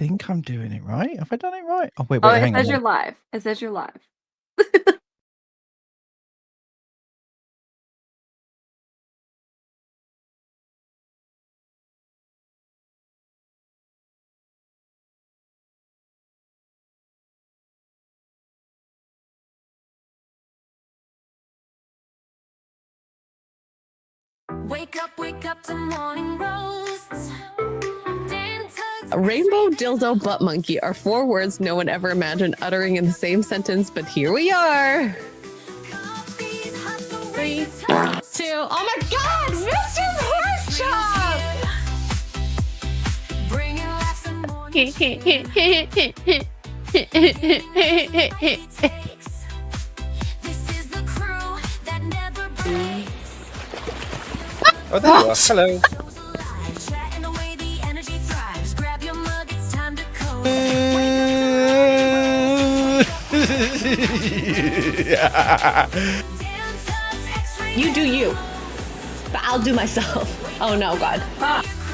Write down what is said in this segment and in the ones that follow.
think I'm doing it right. Have I done it right? Oh, wait, Oh, hang it says on. you're live. It says you're live. Wake up to morning roasts. A rainbow, dildo, butt monkey are 4 words no one ever imagined uttering in the same sentence, but here we are. 3, 2, oh my God, Mr. Oh, there you are. Hello. You do you, but I'll do myself. Oh no, God.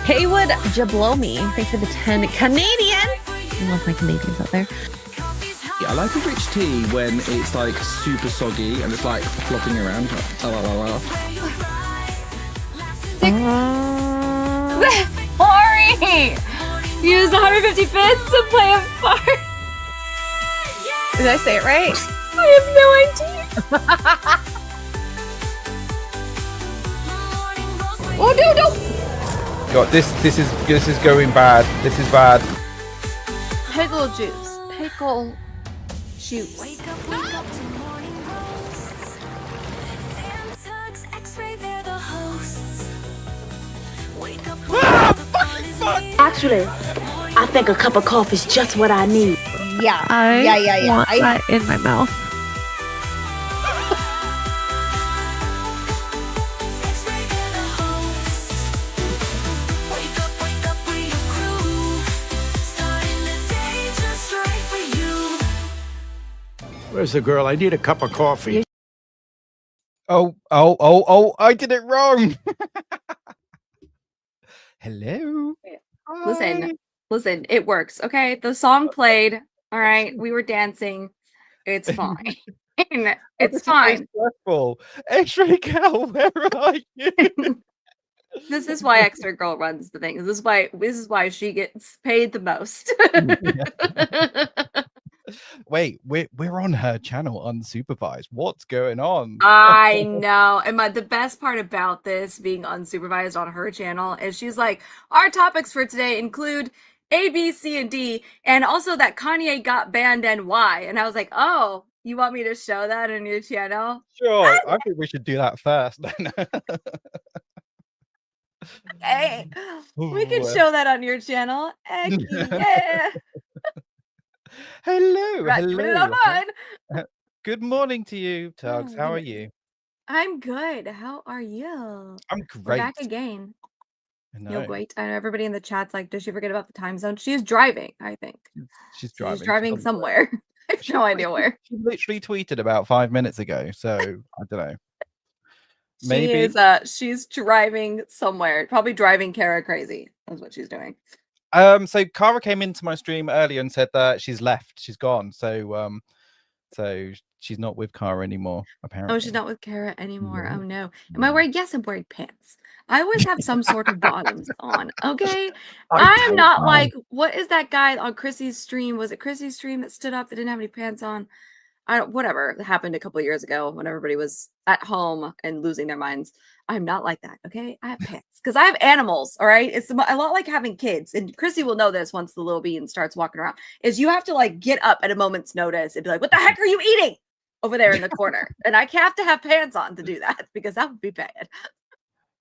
Haywood Jablomi, thanks for the 10 Canadian. I love my Canadians out there. Yeah, I like a rich tea when it's like super soggy and it's like flopping around. Ori! Use 150 bits to play a part. Did I say it right? I have no idea. Oh no! God, this is going bad. This is bad. Pickle juice. Pickle juice. Wake up to morning roasts. Dan, Tuggs, Xray, they're the hosts. Wake up the fun is here. Actually, I think a cup of coffee is just what I need. Yeah. I want that in my mouth. Xray, they're the hosts. Wake up with your crew. Starting the day just right for you. Where's the girl? I need a cup of coffee. Oh, I did it wrong. Hello. Listen, it works, okay? The song played, all right? We were dancing. It's fine. It's fine. Stressful. Xray Girl, where are you? This is why Xray Girl runs the thing. This is why she gets paid the most. Wait, we're on her channel unsupervised. What's going on? I know. And the best part about this being unsupervised on her channel is she's like, our topics for today include A, B, C, and D, and also that Kanye got banned and why. And I was like, oh, you want me to show that on your channel? Sure. I think we should do that first. Hey, we can Ooh. show that on your channel. Heck yeah. Hello. Right, put it on mine. Good morning to you, Tuggs. How are you? I'm good. How are you? I'm We're great. back again. I know. You're great. I know everybody in the chat's like, does she forget about the time zone? She's driving, I think. She's driving. She's driving somewhere. I have no idea where. She literally tweeted about 5 minutes ago, so I don't know. Maybe she's driving somewhere. Probably driving Kara crazy. That's what she's doing. So Kara came into my stream earlier and said that she's left. She's gone. So she's not with Kara anymore, apparently. Oh, she's not with Kara anymore. Oh no. Am I wearing? Yes, I'm wearing pants. I always have some sort of bottoms on. Okay. I'm not like, what is that guy on Chrissy's stream? Was it Chrissy's stream that stood up that didn't have any pants on? Whatever happened a couple of years ago when everybody was at home and losing their minds. I'm not like that. Okay. I have pants because I have animals. All right. It's a lot like having kids. And Chrissy will know this once the little bean starts walking around, is you have to like get up at a moment's notice and be like, what the heck are you eating over there in the corner? And I have to have pants on to do that because that would be bad.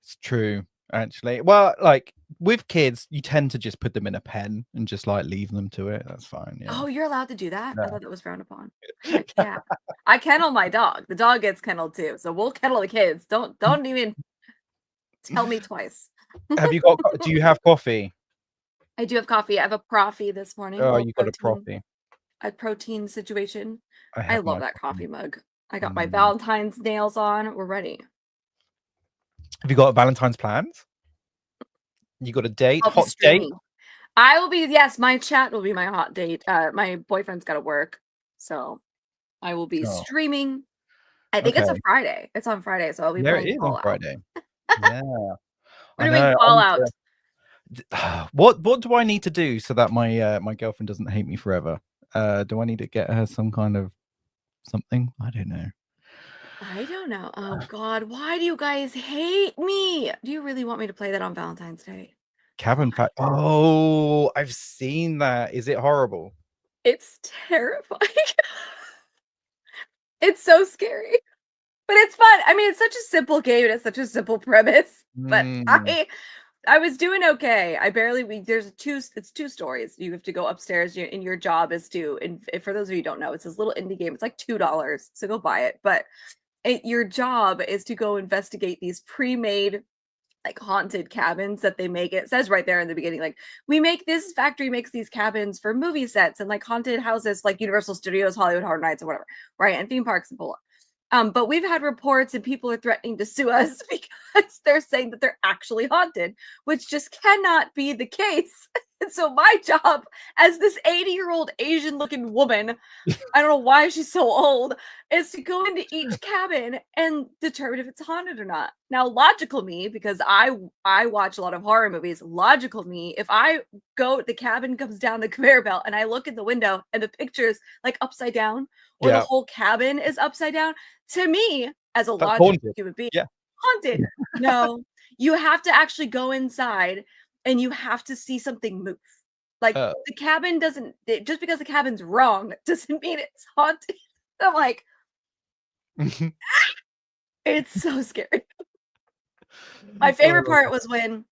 It's true, actually. Well, like with kids, you tend to just put them in a pen and just like leave them to it. That's fine. Yeah. Oh, you're allowed to do that? No. I thought that was frowned upon. Heck yeah. I kennel my dog. The dog gets kenneled too. So we'll kennel the kids. Don't even tell me twice. Do you have coffee? I do have coffee. I have a proffee this morning. Oh, you got a proffee. A protein situation. I have love my that coffee mug. I got my Valentine's nails on. We're ready. Have you got Valentine's plans? You got a date? I'll be Hot date? streaming. I will be. Yes, my chat will be my hot date. My boyfriend's got to work, so I will be streaming. I think it's a Okay. Friday. It's on Friday, so I'll be Yeah, it playing is on Fallout. Friday. Yeah. We're doing Fallout. What do I need to do so that my my girlfriend doesn't hate me forever? Do I need to get her some kind of something? I don't know. I don't know. Oh God, why do you guys hate me? Do you really want me to play that on Valentine's Day? Cabin Fat. Oh, I've seen that. Is it horrible? It's terrifying. It's so scary, but it's fun. I mean, it's such a simple game and it's such a simple premise. But I was doing okay. I barely. It's two stories. You have to go upstairs, and your job is to. And for those of you who don't know, it's this little indie game. It's like $2, so go buy it. But your job is to go investigate these pre-made like haunted cabins that they make. It says right there in the beginning, like, we make this factory makes these cabins for movie sets and like haunted houses like Universal Studios, Hollywood Horror Nights, or whatever, right? And theme parks and blah. But we've had reports and people are threatening to sue us because they're saying that they're actually haunted, which just cannot be the case. And so my job as this 80-year-old Asian-looking woman, I don't know why she's so old, is to go into each cabin and determine if it's haunted or not. Now, logical me, because I watch a lot of horror movies, logical me, if I go, the cabin comes down the conveyor belt and I look in the window and the picture's like upside down, or the whole cabin is upside down, to me, as a logical human being, haunted. No, you have to actually go inside and you have to see something move. Like the cabin doesn't, just because the cabin's wrong doesn't mean it's haunted. I'm like, it's so scary. My favorite part was when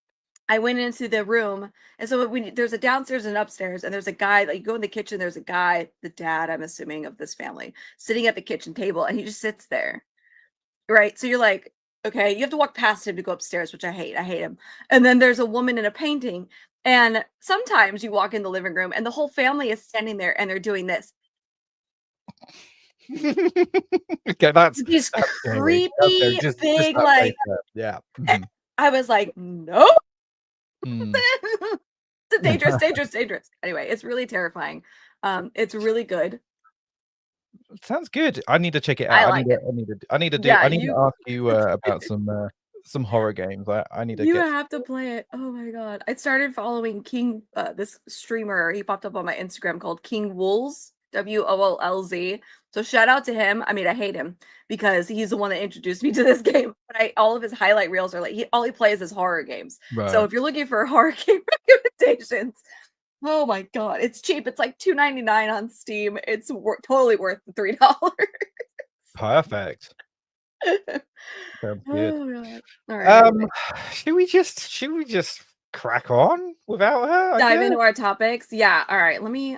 I went into the room, and so there's a downstairs and upstairs, and there's a guy, like, you go in the kitchen, there's a guy, the dad, I'm assuming, of this family, sitting at the kitchen table, and he just sits there, right? So you're like, okay, you have to walk past him to go upstairs, which I hate him. And then there's a woman in a painting, and sometimes you walk in the living room, and the whole family is standing there, and they're doing this. Okay, that's these scary. creepy big like I was like, no. It's dangerous. Anyway, it's really terrifying. It's really good. Sounds good. I need to check it out. I need to ask you about some horror games. I need to. You have to play it. Oh my god! I started following King, this streamer. He popped up on my Instagram called King Woolz, WOOLZ. So shout out to him. I mean, I hate him because he's the one that introduced me to this game. But all of his highlight reels are like all he plays is horror games. Right. So if you're looking for horror game recommendations, oh my god, it's cheap. It's like $2.99 on Steam. It's totally worth the $3. Perfect. Sounds good. Oh god. All right. Anyway. Should we just crack on without her? Dive into our topics. Yeah. All right. Let me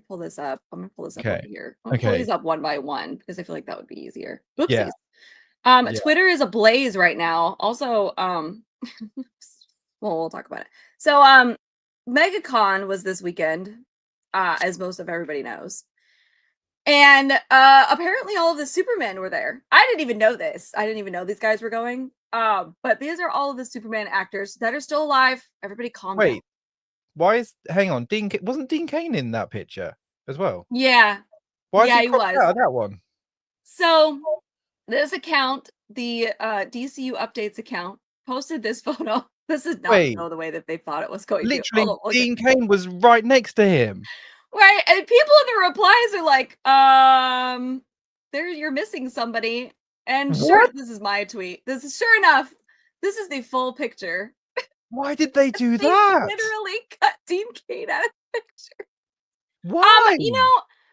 pull this up. I'm gonna pull this up over here. I'm gonna pull these up one by one because I feel like that would be easier. Oopsies. Yeah. Twitter is ablaze right now. Also, well, we'll talk about it. So, MegaCon was this weekend, as most of everybody knows. And apparently all of the Supermen were there. I didn't even know this. I didn't even know these guys were going. But these are all of the Superman actors that are still alive. Everybody calm down. Wait, hang on, wasn't Dean Cain in that picture as well? Yeah. Why is he was out of that one? So this account, the DCU updates account, posted this photo. This is not the way that they thought it was going literally, to. Dean Cain was right next to him. Right, and people in the replies are like, you're missing somebody. And sure, this is my tweet. This is sure enough. This is the full picture. Why did they do that? Literally cut Dean Cain out of the picture. Why?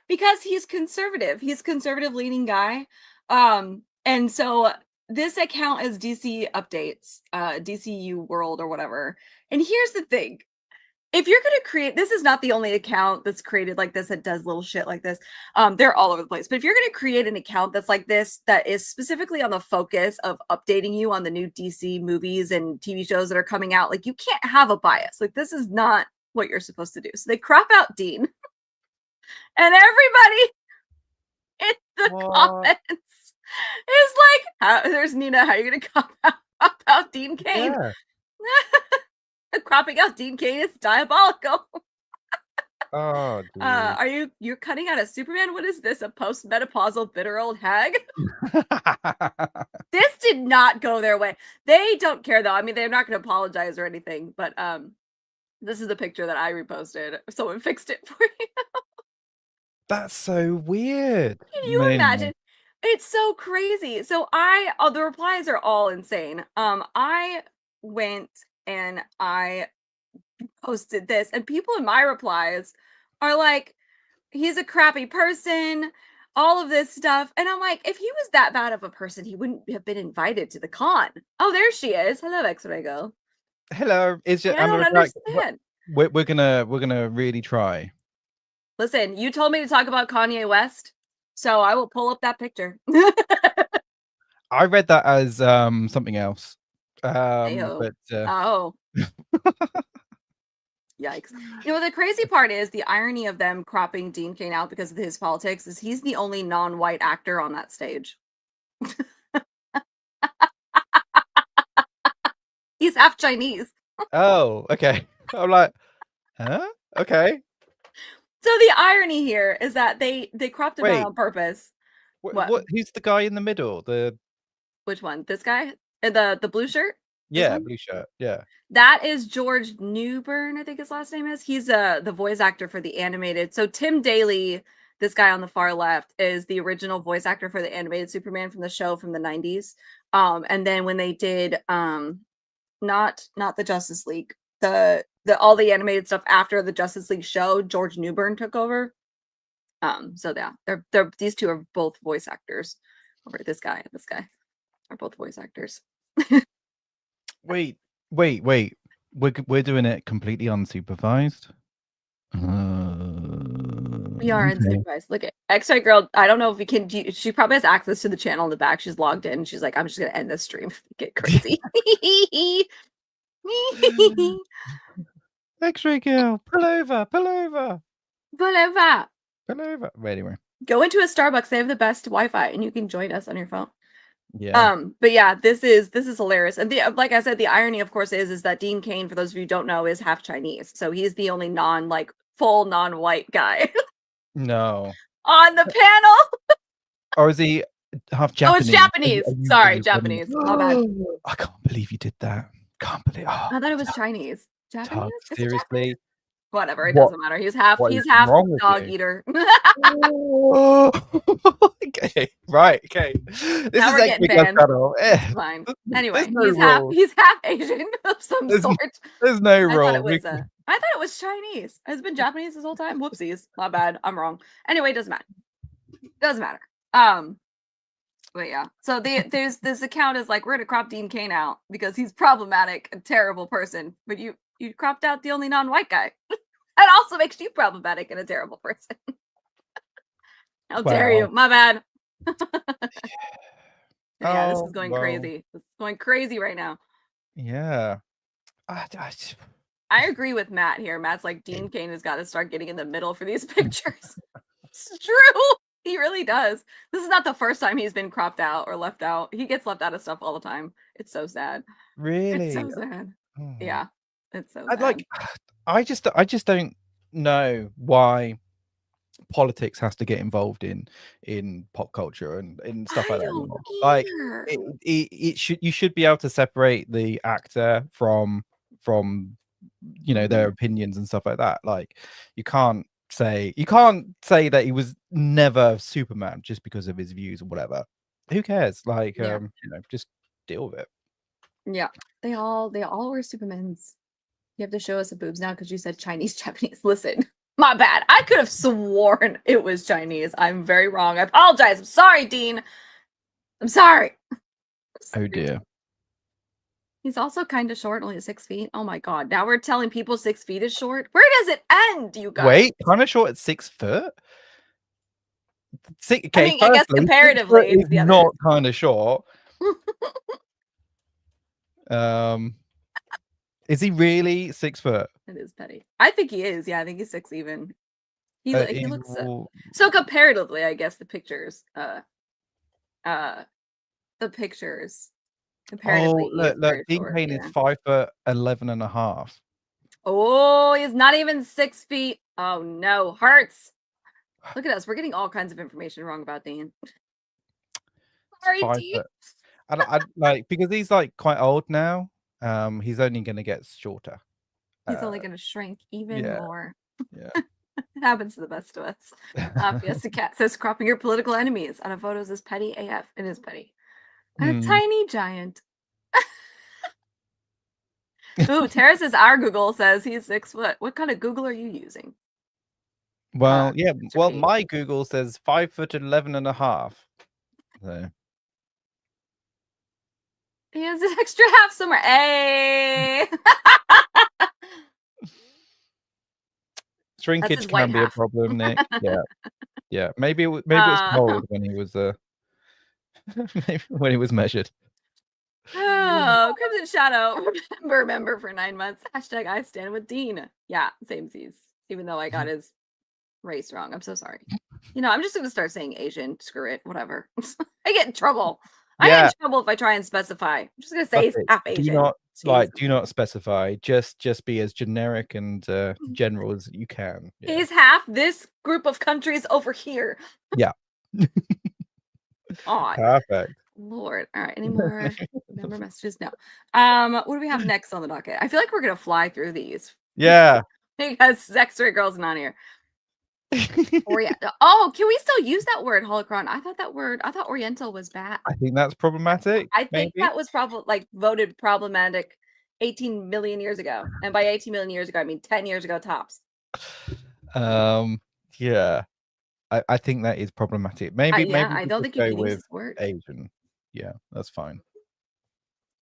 Because he's conservative. He's a conservative leaning guy. And so this account is DC updates, DCU World or whatever. And here's the thing. If you're going to create, this is not the only account that's created like this that does little shit like this. They're all over the place. But if you're going to create an account that's like this, that is specifically on the focus of updating you on the new DC movies and TV shows that are coming out, like, you can't have a bias. Like, this is not what you're supposed to do. So they crop out Dean. And everybody in the comments is like, there's Nina, how are you going to crop out Dean Cain? Yeah. Cropping out Dean Cain is diabolical. Oh, dude. You're cutting out a Superman? What is this? A post-menopausal bitter old hag? This did not go their way. They don't care though. I mean, they're not going to apologize or anything. But this is the picture that I reposted. Someone fixed it for you. That's so weird. Can you imagine? It's so crazy. So the replies are all insane. I went and I posted this, and people in my replies are like, he's a crappy person, all of this stuff. And I'm like, if he was that bad of a person, he wouldn't have been invited to the con. Oh, there she is. Hello, Xray Girl. Hello. It's just, I don't understand. We're gonna really try. Listen, you told me to talk about Kanye West, so I will pull up that picture. I read that as something else. Oh. Yikes. You know, the crazy part is the irony of them cropping Dean Cain out because of his politics is he's the only non-white actor on that stage. He's half Chinese. Oh, okay. I'm like, huh? Okay. So the irony here is that they cropped him out on purpose. What? Who's the guy in the middle? Which one? This guy? The blue shirt? Yeah, blue shirt. Yeah. That is George Newbern, I think his last name is. He's the voice actor for the animated. So Tim Daly, this guy on the far left, is the original voice actor for the animated Superman from the show from the 90s. And then when they did not the Justice League, the all the animated stuff after the Justice League show, George Newbern took over. So yeah, they're these two are both voice actors. Over this guy and this guy are both voice actors. Wait. We're doing it completely unsupervised. We are unsupervised. Look at Xray Girl. I don't know if we can. She probably has access to the channel in the back. She's logged in. She's like, I'm just gonna end this stream. Get crazy. Xray Girl, pull over. Anyway. Go into a Starbucks. They have the best Wi-Fi, and you can join us on your phone. Yeah. But yeah, this is hilarious. And like I said, the irony, of course, is that Dean Cain, for those of you who don't know, is half Chinese. So he's the only full non-white guy. No. On the panel. Or is he half Japanese? Oh, it's Japanese. Sorry, Japanese. My bad. I can't believe you did that. Can't believe. Oh, I thought it was Chinese. Japanese? Tuggs, seriously? Whatever, it doesn't matter. He's half dog eater. Okay, right. Okay, this now is like channel. Fine. Anyway, he's half Asian of some sort. There's no rule. I thought it was Chinese. Has it been Japanese this whole time? Whoopsies. My bad. I'm wrong. Anyway, doesn't matter. But yeah. So there's this account is like, we're gonna crop Dean Cain out because he's problematic, a terrible person. But you cropped out the only non-white guy. That also makes you problematic and a terrible person. How dare you? My bad. Yeah, this is going crazy. This is going crazy right now. Yeah. I agree with Matt here. Matt's like, Dean Cain has got to start getting in the middle for these pictures. It's true. He really does. This is not the first time he's been cropped out or left out. He gets left out of stuff all the time. It's so sad. Really? It's so sad. Yeah. It's so sad. I just don't know why politics has to get involved in pop culture and stuff like that. Like you should be able to separate the actor from their opinions and stuff like that. Like you can't say that he was never Superman just because of his views or whatever. Who cares? Like just deal with it. Yeah, they all were Supermans. You have to show us the boobs now because you said Chinese, Japanese. Listen, my bad. I could have sworn it was Chinese. I'm very wrong. I apologize. I'm sorry, Dean. I'm sorry. Oh dear. He's also kind of short, only 6 feet. Oh my god. Now we're telling people 6 feet is short. Where does it end, you guys? Wait, kind of short at 6 foot? Okay, I mean, I guess comparatively, it's not kind of short. Is he really 6 foot? It is petty. I think he is. Yeah, I think he's 6 even. He looks so comparatively, I guess the pictures Apparently, Oh, he is look, very Dean short. Cain is 5'11.5". Oh, he's not even 6 feet. Oh no, hurts. Look at us. We're getting all kinds of information wrong about Dean. Sorry, Five Dean. foot. I like because he's like quite old now. He's only going to get shorter. He's only going to shrink even yeah, more. yeah. It happens to the best of us. Fiesta Cat says cropping your political enemies on a photos is petty AF. It is petty. A tiny giant. Ooh, Tara says our Google says he's 6 foot. What kind of Google are you using? Well, yeah. Mr. Well, P. my Google says 5'11.5". So He has an extra half somewhere. Hey. shrinkage can be a problem, Nick. Yeah, yeah. Maybe it was cold when he was maybe when he was measured. Oh, Crimson Shadow. Remember for 9 months. Hashtag I stand with Dean. Yeah, same seas. Even though I got his race wrong. I'm so sorry. You know, I'm just gonna start saying Asian. Screw it. Whatever. I get in trouble. I get in trouble if I try and specify. I'm just gonna say he's half Asian. Do not specify. Just be as generic and general as you can. Yeah. He's half this group of countries over here. Yeah. Odd. Perfect. Lord. All right. Any more member messages? No. What do we have next on the docket? I feel like we're gonna fly through these. Yeah. Because Xray Girl's not here. Oh, can we still use that word, holocron? I thought Oriental was bad. I think that's problematic. I think that was probably like voted problematic 18 million years ago. And by 18 million years ago, I mean 10 years ago tops. Yeah. I think that is problematic. Maybe I don't think you can use this word. Asian. Yeah, that's fine.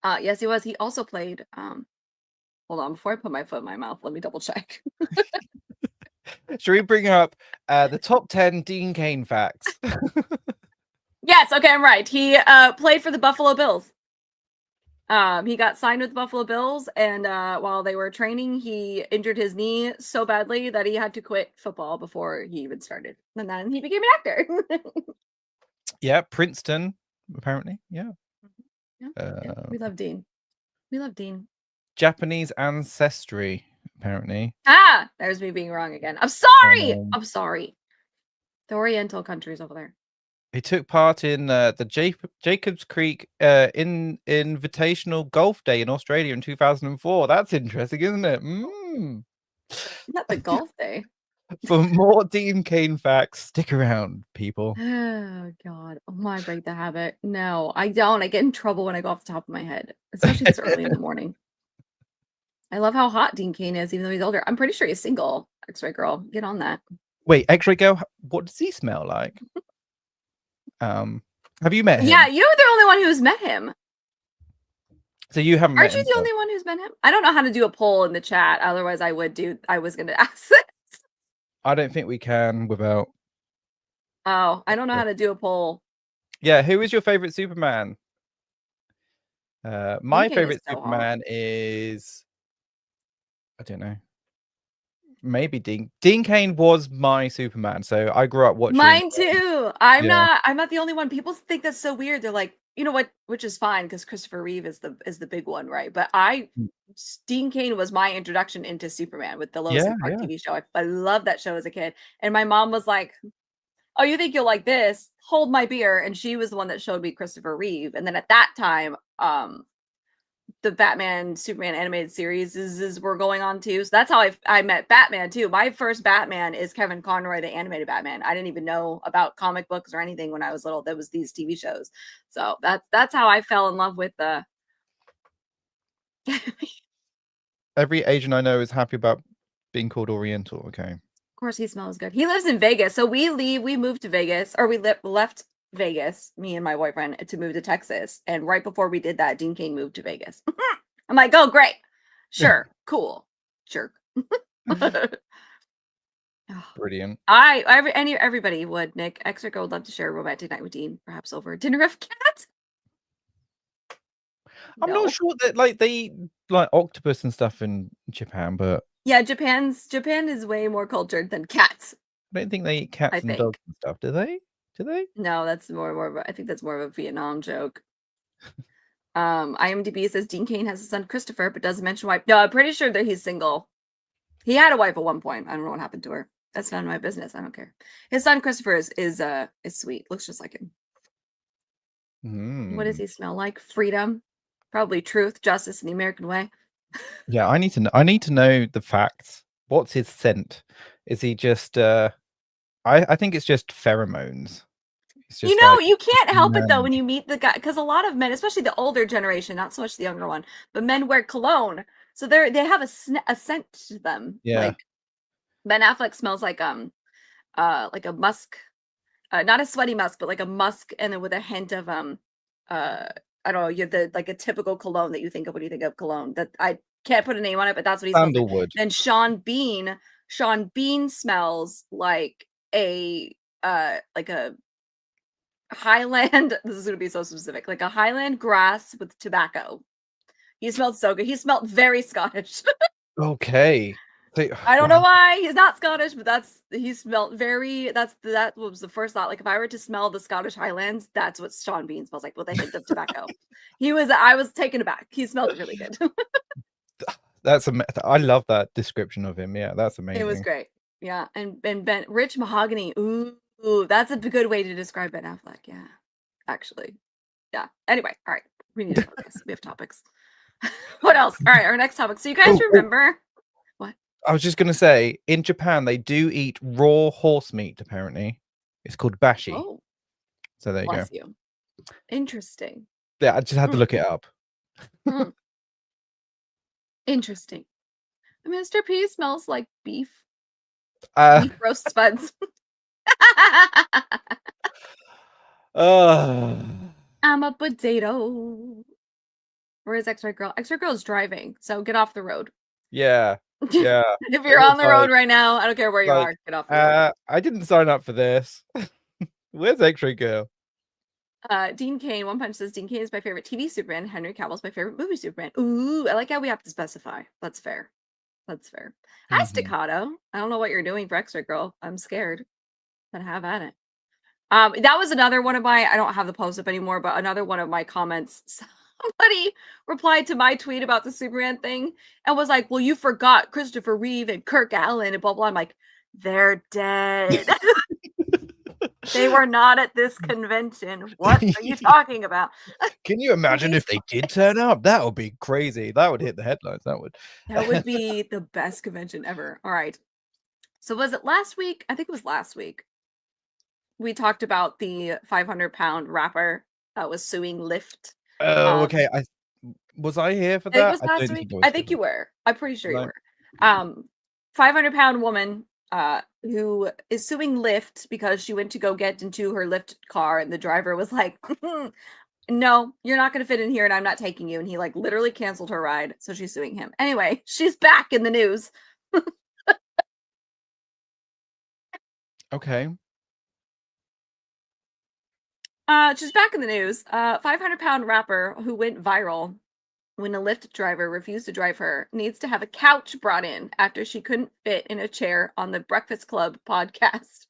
Yes, he was. He also played hold on, before I put my foot in my mouth, let me double check. Should we bring up the top 10 Dean Cain facts? Yes, okay, I'm right. He played for the Buffalo Bills. He got signed with the Buffalo Bills, and while they were training, he injured his knee so badly that he had to quit football before he even started. And then he became an actor. Yeah, Princeton, apparently. Yeah. Yeah, we love Dean. We love Dean. Japanese ancestry, apparently. There's me being wrong again. I'm sorry. I'm sorry. The Oriental countries over there. He took part in the Jacobs Creek Invitational Golf Day in Australia in 2004. That's interesting, isn't it? Not the golf day. For more Dean Cain facts, stick around, people. Oh, God. Oh, I break the habit. No, I don't. I get in trouble when I go off the top of my head, especially this early in the morning. I love how hot Dean Cain is, even though he's older. I'm pretty sure he's single. Xray Girl. Get on that. Wait, Xray Girl, what does he smell like? Have you met him? Yeah, you're the only one who's met him. So you haven't Aren't met him? you the only one who's met him? I don't know how to do a poll in the chat. Otherwise, I was going to ask this. I don't think we can without. Oh, I don't know how to do a poll. Yeah, who is your favorite Superman? My favorite Superman is, I don't know. Maybe Dean Cain was my Superman, so I grew up watching. Mine too. I'm not the only one. People think that's so weird. They're like, you know what? Which is fine because Christopher Reeve is the big one, right? But Dean Cain was my introduction into Superman with the Lois and Clark TV show. I loved that show as a kid, and my mom was like, "Oh, you think you'll like this? Hold my beer." And she was the one that showed me Christopher Reeve. And then at that time, the Batman Superman animated series were going on too. So that's how I met Batman too. My first Batman is Kevin Conroy, the animated Batman. I didn't even know about comic books or anything when I was little. There was these TV shows. So that's how I fell in love with the Every Asian I know is happy about being called Oriental. Okay. Of course, he smells good. He lives in Vegas. So we moved to Vegas, or we left Vegas, me and my boyfriend, to move to Texas. And right before we did that, Dean Cain moved to Vegas. I'm like, oh, great. Sure. Cool. Sure. Brilliant. Everybody would, Nick. Xray Girl would love to share a romantic night with Dean, perhaps over a dinner of cat. I'm not sure that they eat octopus and stuff in Japan, but yeah, Japan is way more cultured than cats. I don't think they eat cats and dogs and stuff. Do they? No, that's more of a, I think that's more of a Vietnam joke. IMDb says Dean Cain has a son Christopher, but doesn't mention wife. No, I'm pretty sure that he's single. He had a wife at one point. I don't know what happened to her. That's none of my business. I don't care. His son Christopher is sweet. Looks just like him. What does he smell like? Freedom, probably truth, justice, and the American way. Yeah, I need to know the facts. What's his scent? Is he just I think it's just pheromones. It's just You can't help it though when you meet the guy, because a lot of men, especially the older generation, not so much the younger one, but men wear cologne, so they have a scent to them. Yeah. Like Ben Affleck smells like a musk, not a sweaty musk, but like a musk, and then with a hint of I don't know, you're like a typical cologne that you think of when you think of cologne. That I can't put a name on it, but that's what he smells like. Sandalwood. Then Sean Bean smells like a Highland. This is going to be so specific, like a Highland grass with tobacco. He smelled so good. He smelled very Scottish. Okay. I don't know why he's not Scottish, but he smelled very. That was the first thought. Like if I were to smell the Scottish Highlands, that's what Sean Bean smells like with a hint of tobacco. I was taken aback. He smelled really good. I love that description of him. Yeah, that's amazing. It was great. Yeah, and Ben rich mahogany. Ooh, that's a good way to describe Ben Affleck. Yeah, actually. Yeah. Anyway, all right. We need to focus. We have topics. What else? All right, our next topic. So you guys remember what? I was just gonna say, in Japan they do eat raw horse meat. Apparently, it's called bashi. Oh, so there you bless go. you. Interesting. Yeah, I just had to look it up. Interesting. Mr. P smells like beef. Beef roast spuds. I'm a potato. Where is Xray Girl? Xray Girl is driving, so get off the road. Yeah. Yeah. If you're on the road right now, I don't care where you are, get off the road. I didn't sign up for this. Where's Xray Girl? Dean Cain, One Punch says Dean Cain is my favorite TV Superman. Henry Cavill's my favorite movie Superman. Ooh, I like how we have to specify. That's fair. That's fair. Hi, Staccato. I don't know what you're doing for Xray Girl. I'm scared. But have at it. That was another one of my, I don't have the post up anymore, but another one of my comments. Somebody replied to my tweet about the Superman thing and was like, well, you forgot Christopher Reeve and Kirk Allen and blah, blah. I'm like, they're dead. They were not at this convention. What are you talking about? Can you imagine if they did turn up? That would be crazy. That would hit the headlines. That would be the best convention ever. All right. So was it last week? I think it was last week. We talked about the 500-pound rapper that was suing Lyft. Oh, okay. Was I here for that? It was last week. I think you were. I'm pretty sure you were. 500-pound woman who is suing Lyft because she went to go get into her Lyft car and the driver was like, no, you're not going to fit in here and I'm not taking you. And he like literally canceled her ride. So she's suing him. Anyway, she's back in the news. Okay. She's back in the news. 500-pound rapper who went viral when a Lyft driver refused to drive her needs to have a couch brought in after she couldn't fit in a chair on the Breakfast Club podcast.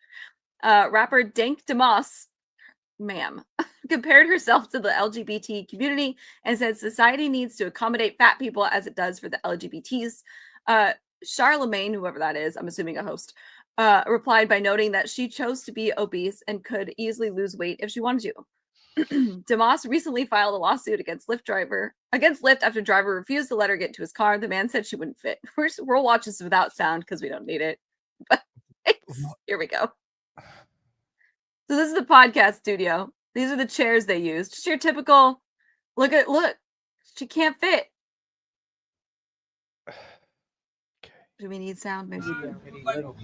Rapper Dank DeMoss, ma'am, compared herself to the LGBT community and said society needs to accommodate fat people as it does for the LGBTs. Charlemagne, whoever that is, I'm assuming a host, replied by noting that she chose to be obese and could easily lose weight if she wanted to. DeMoss recently filed a lawsuit against Lyft after driver refused to let her get into his car. The man said she wouldn't fit. We'll watch this without sound because we don't need it. But here we go. So this is the podcast studio. These are the chairs they use. Just your typical look. She can't fit. Do we need sound? Maybe. Oh,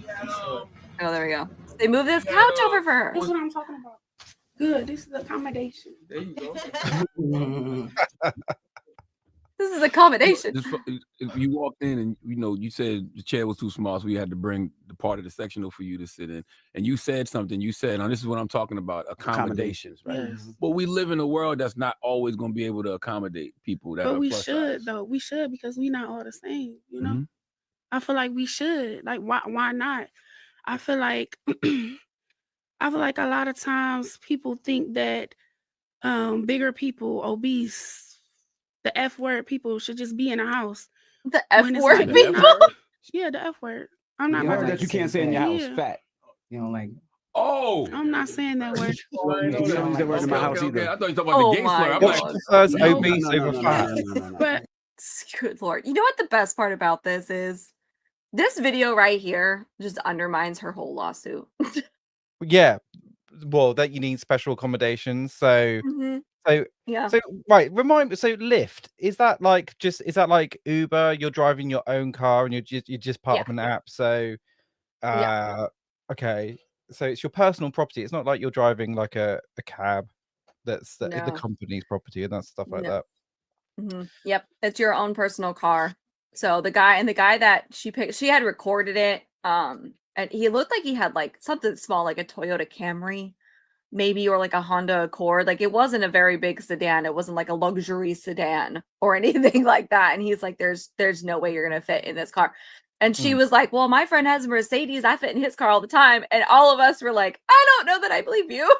there we go. They moved this couch over for her. That's what I'm talking about. Good. This is accommodation. There you go. This is accommodation. You walked in and you said the chair was too small, so we had to bring the part of the sectional for you to sit in. And you said something. You said, "Now this is what I'm talking about: accommodations." Right? Yes. But we live in a world that's not always going to be able to accommodate people. But we should, though. We should because we're not all the same. You know. Mm-hmm. I feel like we should. Like, why not? I feel like a lot of times people think that bigger people, obese, the F word people should just be in a house. The F When it's word like, people? Yeah, the F word. I'm not You about heard to that you can't say in your house. Yeah. Fat. You know, like. Oh, I'm not saying that word. You don't use that word in my house either. I thought you were talking about the gay slur. I'm What, she like, prefers No. obese over fat? But Good Lord. You know what the best part about this is? This video right here just undermines her whole lawsuit. Yeah. Well, that you need special accommodations. So, Mhm. Yeah. so right. Remind me. So, Lyft is that like Uber? You're driving your own car and you're just part of an app. So, okay. So it's your personal property. It's not like you're driving like a cab. That's the No. company's property and that stuff like No. that. Mhm. Yep, it's your own personal car. So the guy that she picked, she had recorded it. And he looked like he had like something small, like a Toyota Camry, maybe, or like a Honda Accord. Like it wasn't a very big sedan. It wasn't like a luxury sedan or anything like that. And he's like, "There's no way you're gonna fit in this car." And she was like, "Well, my friend has a Mercedes. I fit in his car all the time." And all of us were like, "I don't know that I believe you."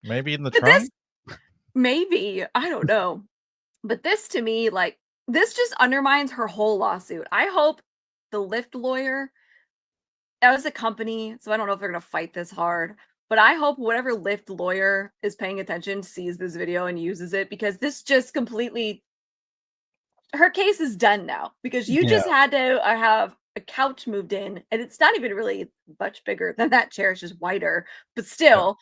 Maybe in the But trunk. Maybe, I don't know. But this to me, like, this just undermines her whole lawsuit. I hope the Lyft lawyer, that was a company, so I don't know if they're gonna fight this hard, but I hope whatever Lyft lawyer is paying attention sees this video and uses it, because this just completely, her case is done now, because you just had to have a couch moved in, and it's not even really much bigger than that chair, it's just wider, but still,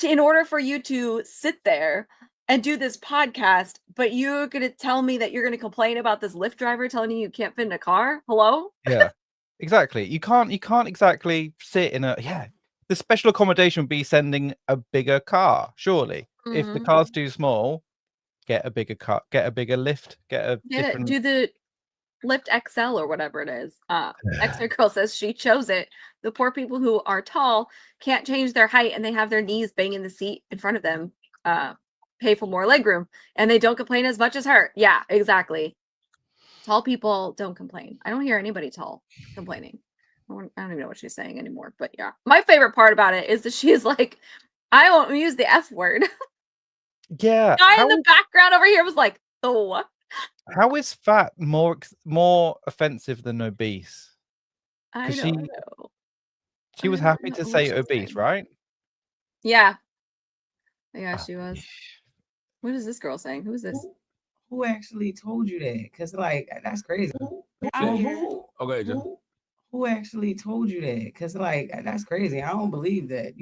in order for you to sit there and do this podcast, but you're going to tell me that you're going to complain about this Lyft driver telling you can't fit in a car? Hello? Yeah, exactly. You can't exactly sit in a the special accommodation would be sending a bigger car, surely. If the car's too small, get a bigger car, get a bigger lift, get a different. Do the Lyft XL or whatever it is. Xray Girl says she chose it. The poor people who are tall can't change their height and they have their knees banging the seat in front of them. Pay for more legroom and they don't complain as much as her. Yeah, exactly. Tall people don't complain. I don't hear anybody tall complaining. I don't even know what she's saying anymore. But yeah, my favorite part about it is that she's like, I won't use the F word. Yeah. Guy in the background over here was like, oh. How is fat more offensive than obese? I don't know. She was happy to say obese, right? Yeah. Yeah, she was. What is this girl saying? Who is this? Who actually told you that? Because, like, that's crazy. Okay, who actually told you that? Because, like, that's crazy. I don't believe that,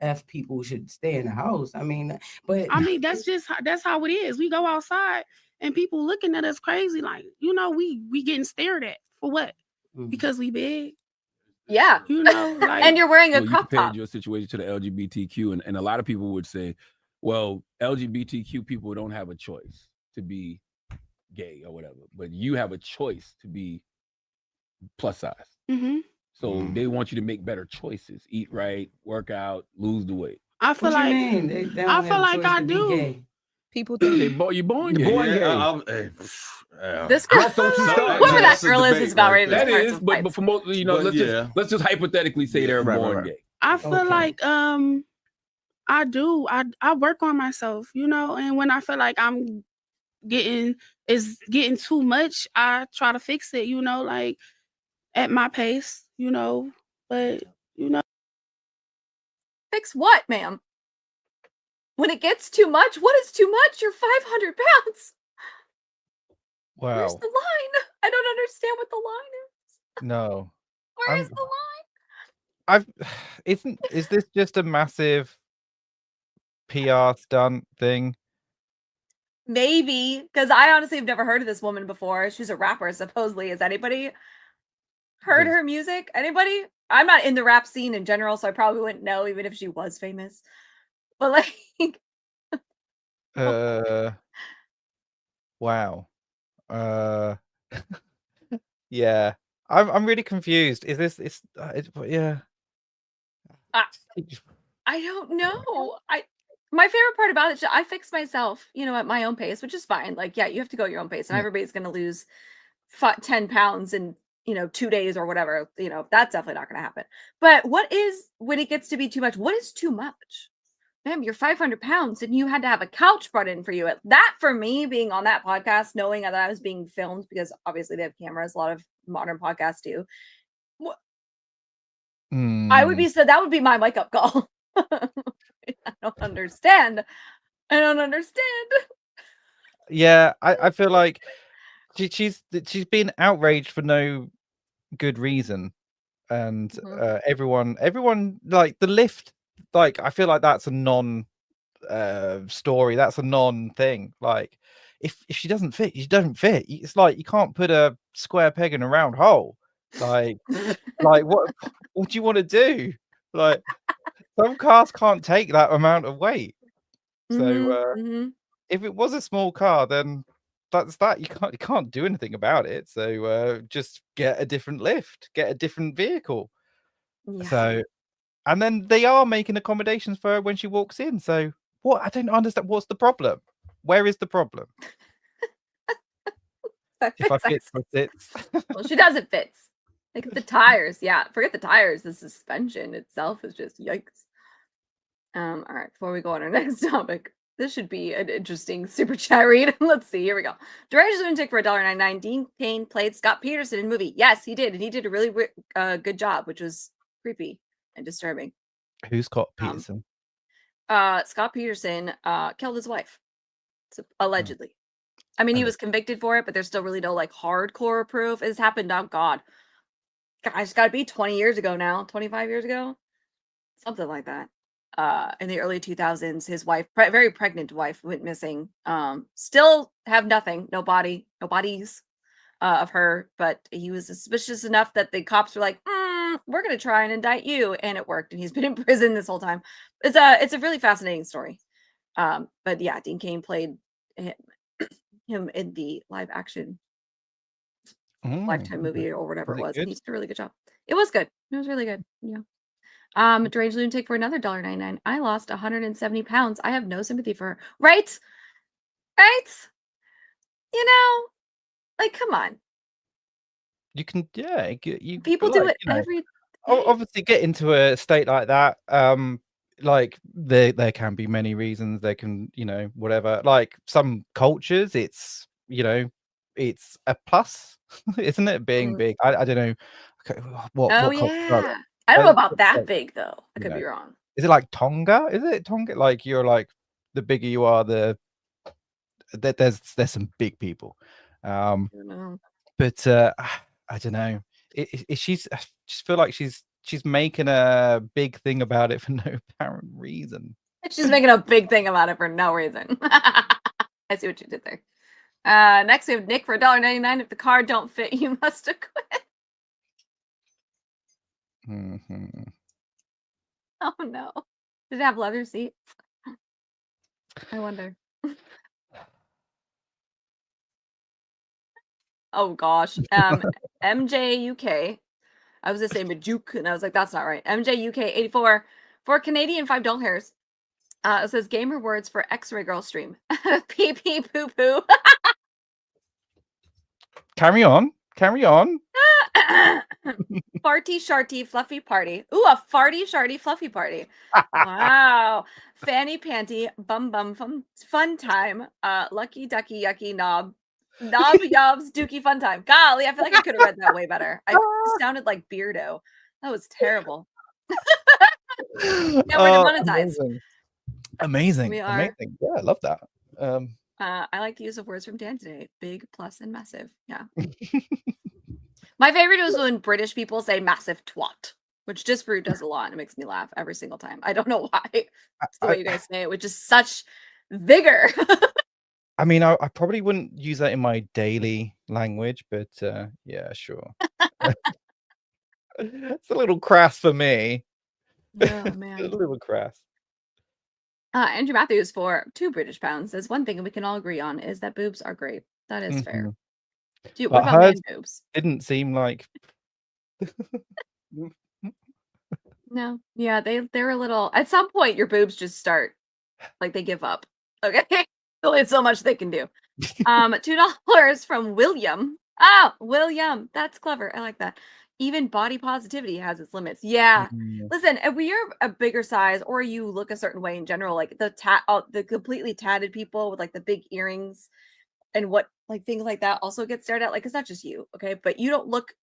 F people should stay in the house. I mean, but that's how it is. We go outside and people looking at us crazy, like, we getting stared at for what? Because we big. Yeah. Like, and you're wearing a you crop compared top. your situation to the LGBTQ, and a lot of people would say, well, LGBTQ people don't have a choice to be gay or whatever, but you have a choice to be plus size. So they want you to make better choices, eat right, work out, lose the weight. I feel like I do. People think you're born gay. This girl, whoever that girl is about ready to that start is, some but fights. for most, let's just hypothetically say they're born gay. I feel like I do. I work on myself, and when I feel like I'm getting too much, I try to fix it, like at my pace, but Fix what, ma'am? When it gets too much, what is too much? You're 500 pounds. Wow. Where's the line? I don't understand what the line is. No. Where is the line? Is this just a massive PR stunt thing? Maybe, because I honestly have never heard of this woman before. She's a rapper, supposedly. Has anybody heard her music? Anybody? I'm not in the rap scene in general, so I probably wouldn't know, even if she was famous. But like, wow. Yeah. I'm really confused. Is this yeah. I don't know. My favorite part about it, I fix myself, at my own pace, which is fine. Like, yeah, you have to go at your own pace. And everybody's going to lose 10 pounds in, 2 days or whatever. That's definitely not going to happen. But when it gets to be too much, what is too much? ma'am, you're 500 pounds and you had to have a couch brought in for you. That for me, being on that podcast, knowing that I was being filmed, because obviously they have cameras, a lot of modern podcasts do. I would be, so that would be my wake up call. I don't understand. I don't understand. Yeah, I feel like she's been outraged for no good reason, and everyone like the lift, like I feel like that's a non story, that's a non thing. Like if she doesn't fit, she doesn't fit. It's like you can't put a square peg in a round hole. Like what do you want to do? Like some cars can't take that amount of weight. So if it was a small car, then that's that. You can't do anything about it. So just get a different lift, get a different vehicle. Yeah. So, and then they are making accommodations for her when she walks in. So what? I don't understand. What's the problem? Where is the problem? If I fit, I fit. Well, she doesn't fit. Like the tires, yeah. Forget the tires. The suspension itself is just yikes. All right. Before we go on our next topic, this should be an interesting super chat read. Let's see. Here we go. Deranged Lunatic for $1.99. Dean Cain played Scott Peterson in the movie. Yes, he did, and he did a really good job, which was creepy and disturbing. Who's Scott Peterson? Scott Peterson killed his wife, allegedly. I mean, he was convicted for it, but there's still really no like hardcore proof. It's happened. Oh God, it's got to be 20 years ago now, 25 years ago, something like that. In the early 2000s, his wife, very pregnant wife, went missing. Still have nothing, no bodies of her, but he was suspicious enough that the cops were like, we're going to try and indict you. And it worked. And he's been in prison this whole time. It's a really fascinating story. But yeah, Dean Cain played him in the live action Lifetime movie or whatever it was. And he did a really good job. It was good. It was really good. Yeah. Deranged Lunatic for another $1.99. I lost 170 pounds. I have no sympathy for her. Right? You know, like, come on. You can, yeah. You people do it every day. Obviously, get into a state like that. Like there can be many reasons. There can, whatever. Like some cultures, it's it's a plus, isn't it? Being big. I don't know. Okay, what yeah. I don't know about that big though. I could be wrong. Is it like Tonga? Is it Tonga? Like you're like the bigger you are, there's some big people. But I don't know. I just feel like she's making a big thing about it for no apparent reason. She's making a big thing about it for no reason. I see what you did there. Next we have Nick for $1.99. If the car don't fit, you must acquit. Oh no. Did it have leather seats? I wonder. Oh gosh. MJ UK. I was gonna say Majuk, and I was like, that's not right. MJ UK 84 for Canadian $5. It says gamer words for Xray Girl stream. Pee pee poo poo. Carry on. Farty sharty fluffy party. Ooh, a farty sharty fluffy party. Wow. Fanny panty bum fun time. Lucky ducky yucky knob yobs dookie fun time. Golly, I feel like I could have read that way better. I sounded like Beardo. That was terrible. Yeah, we're demonetized. Amazing. We are. Amazing. Yeah, I love that. I like the use of words from Dan today. Big, plus, and massive. Yeah. My favorite was when British people say massive twat, which Disprove does a lot. And it makes me laugh every single time. I don't know why. It's the way you guys say it, which is such vigor. I mean, I probably wouldn't use that in my daily language, but yeah, sure. It's a little crass for me. Oh, man. A little crass. Andrew Matthews for £2 says one thing we can all agree on is that boobs are great. That is fair. Dude, what about man boobs? Didn't seem like. No, yeah, they're a little. At some point, your boobs just start like they give up. Okay, only so much they can do. $2 from William. Oh, William, that's clever. I like that. even body positivity has its limits. Yeah. Mhm. Listen, if you're a bigger size or you look a certain way in general, like the completely tatted people with like the big earrings and what like things like that also get stared at. Like it's not just you, okay? But you don't look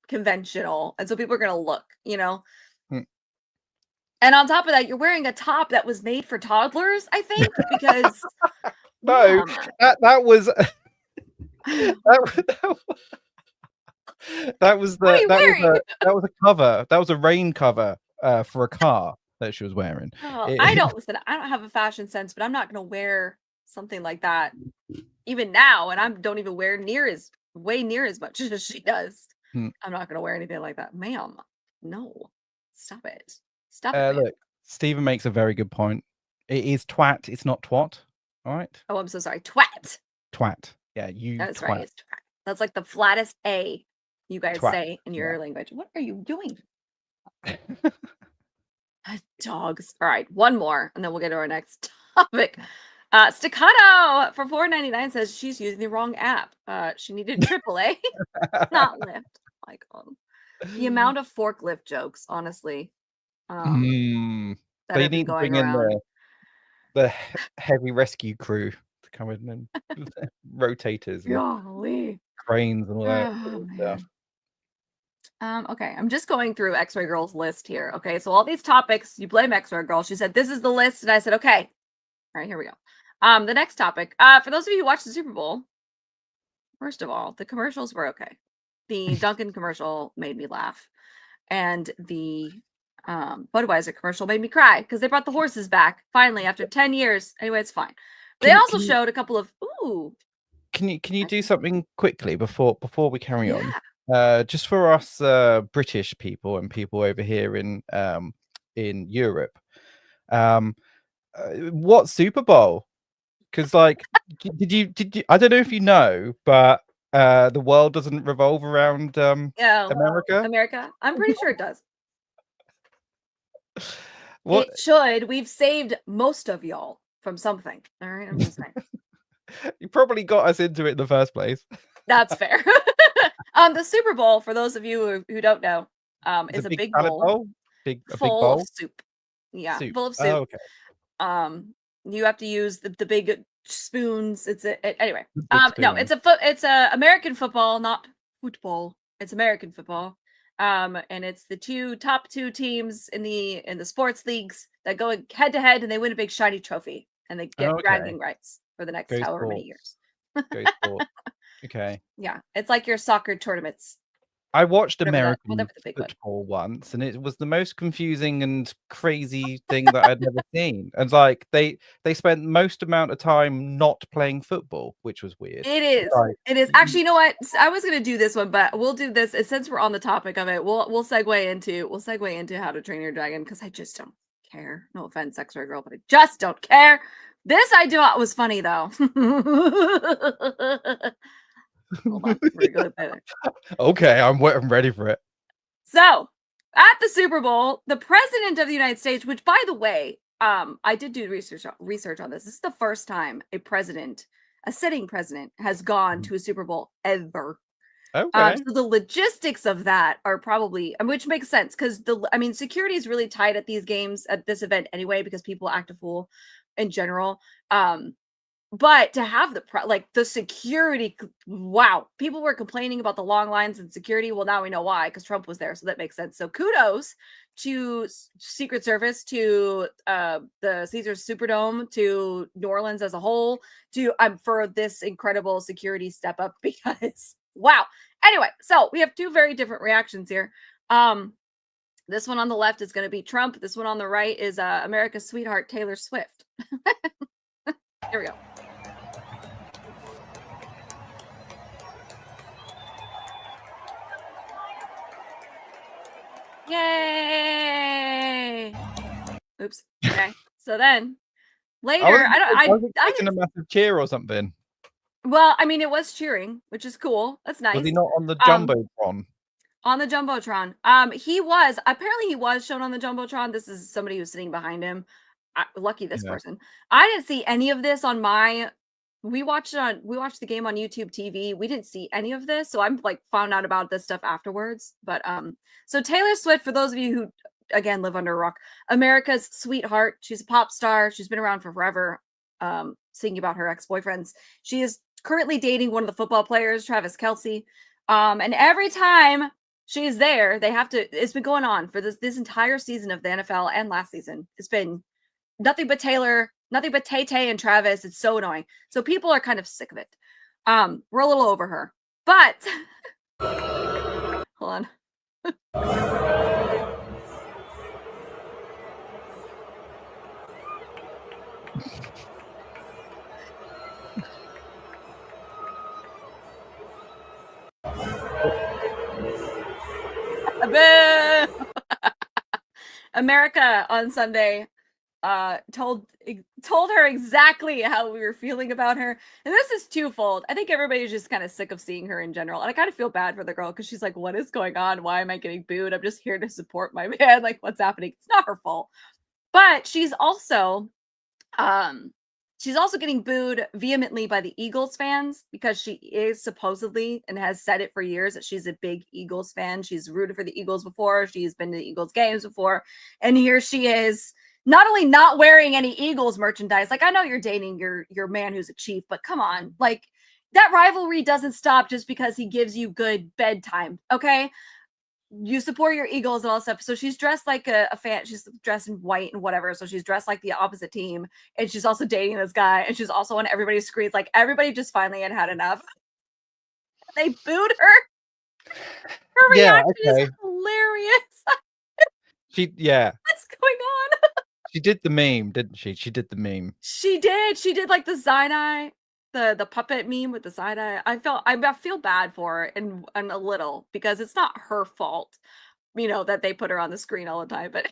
conventional, and so people are gonna look, you know. Mm. And on top of that, you're wearing a top that was made for toddlers, I think, because No, that was that was What are you that wearing? was a cover. That was a rain cover for a car that she was wearing. Oh, I don't listen. I don't have a fashion sense, but I'm not gonna wear something like that even now, and I don't even wear way near as much as she does. Hmm. I'm not gonna wear anything like that, ma'am. No, stop it, stop it, ma'am. Look, Stephen makes a very good point. It is twat. It's not twat. All right. Oh, I'm so sorry. Twat. Twat. Yeah, you. That's twat. right. It's twat. That's like the flattest A you guys Twat. say in your language. What are you doing? Dogs. All right, one more, and then we'll get to our next topic. Staccato for $4.99 says she's using the wrong app. She needed AAA, not Lyft. Like the amount of forklift jokes, honestly. That They have been need to going bring in around. the heavy rescue crew to come in and rotators, and Golly. cranes, and all that Oh, stuff. Okay, I'm just going through Xray Girl's list here. Okay, so all these topics, you blame Xray Girl. She said, this is the list. And I said, okay. All right, here we go. The next topic. For those of you who watched the Super Bowl, first of all, the commercials were okay. The Dunkin' commercial made me laugh. And the Budweiser commercial made me cry because they brought the horses back finally after 10 years. Anyway, it's fine. They also showed a couple of Can you do something quickly before we carry on? Yeah. Just for us British people and people over here in Europe, what Super Bowl? Because like, did you? I don't know if you know, but the world doesn't revolve around America. I'm pretty sure it does. What? It should. We've saved most of y'all from something. All right, I'm just saying. You probably got us into it in the first place. That's fair. The Super Bowl, for those of you who don't know, is a big bowl. Full of soup. Yeah, full of soup. Oh, okay. You have to use the big spoons. Anyway. No, it's a American football, not football. It's American football. And it's the top two teams in the sports leagues that go head to head, and they win a big shiny trophy, and they get bragging rights for the next however many years. Okay. Yeah, it's like your soccer tournaments. I watched American football once, and it was the most confusing and crazy thing that I'd never seen. And like they spent most amount of time not playing football, which was weird. It is. It is. Actually, you know what? I was gonna do this one, but we'll do this since we're on the topic of it. We'll segue into How to Train Your Dragon, because I just don't care. No offense, Xray Girl, but I just don't care. This I thought was funny though. Hold on, we're gonna better. Okay, I'm ready for it. So, at the Super Bowl, the president of the United States, which by the way, I did do research on this. This is the first time a sitting president, has gone to a Super Bowl ever. Okay. So the logistics of that are probably, which makes sense because security is really tight at these games, at this event anyway, because people act a fool in general. But to have the security, wow, people were complaining about the long lines and security. Well, now we know why, because Trump was there, so that makes sense. So kudos to Secret Service, to the Caesars Superdome, to New Orleans as a whole, for this incredible security step up, because wow. Anyway, so we have two very different reactions here. This one on the left is going to be Trump. This one on the right is America's sweetheart, Taylor Swift. Here we go. Yay! Oops. Okay. So then later, I was expecting a massive cheer or something. Well, it was cheering, which is cool. That's nice. Was he not on the Jumbotron? On the Jumbotron. He was shown on the Jumbotron. This is somebody who's sitting behind him. Lucky this person. I didn't see any of this on my we watched the game on YouTube TV. We didn't see any of this, so I'm like found out about this stuff afterwards. But so Taylor Swift, for those of you who again live under a rock, America's sweetheart. She's a pop star. She's been around for forever. Singing about her ex-boyfriends. She is currently dating one of the football players, Travis Kelce. And every time she's there, they have to. It's been going on for this entire season of the NFL and last season. It's been nothing but Taylor. Nothing but Tay-Tay and Travis. It's so annoying. So people are kind of sick of it. We're a little over her. But hold on. America on Sunday told her exactly how we were feeling about her. And this is twofold. I think everybody's just kind of sick of seeing her in general. And I kind of feel bad for the girl because she's like, what is going on? Why am I getting booed? I'm just here to support my man. Like, what's happening? It's not her fault. But she's also getting booed vehemently by the Eagles fans because she is supposedly and has said it for years that she's a big Eagles fan. She's rooted for the Eagles before. She's been to the Eagles games before. And here she is, not only not wearing any Eagles merchandise. Like, I know you're dating your man who's a Chief, but come on. Like, that rivalry doesn't stop just because he gives you good bedtime, okay? You support your Eagles and all that stuff. So she's dressed like a fan. She's dressed in white and whatever. So she's dressed like the opposite team. And she's also dating this guy. And she's also on everybody's screens. Like, everybody just finally had enough. They booed her. Her reaction is hilarious. What's going on? She did the meme, didn't she? She did the meme. She did. She did like the side eye. The puppet meme with the side eye. I feel bad for her and a little because it's not her fault, you know, that they put her on the screen all the time. But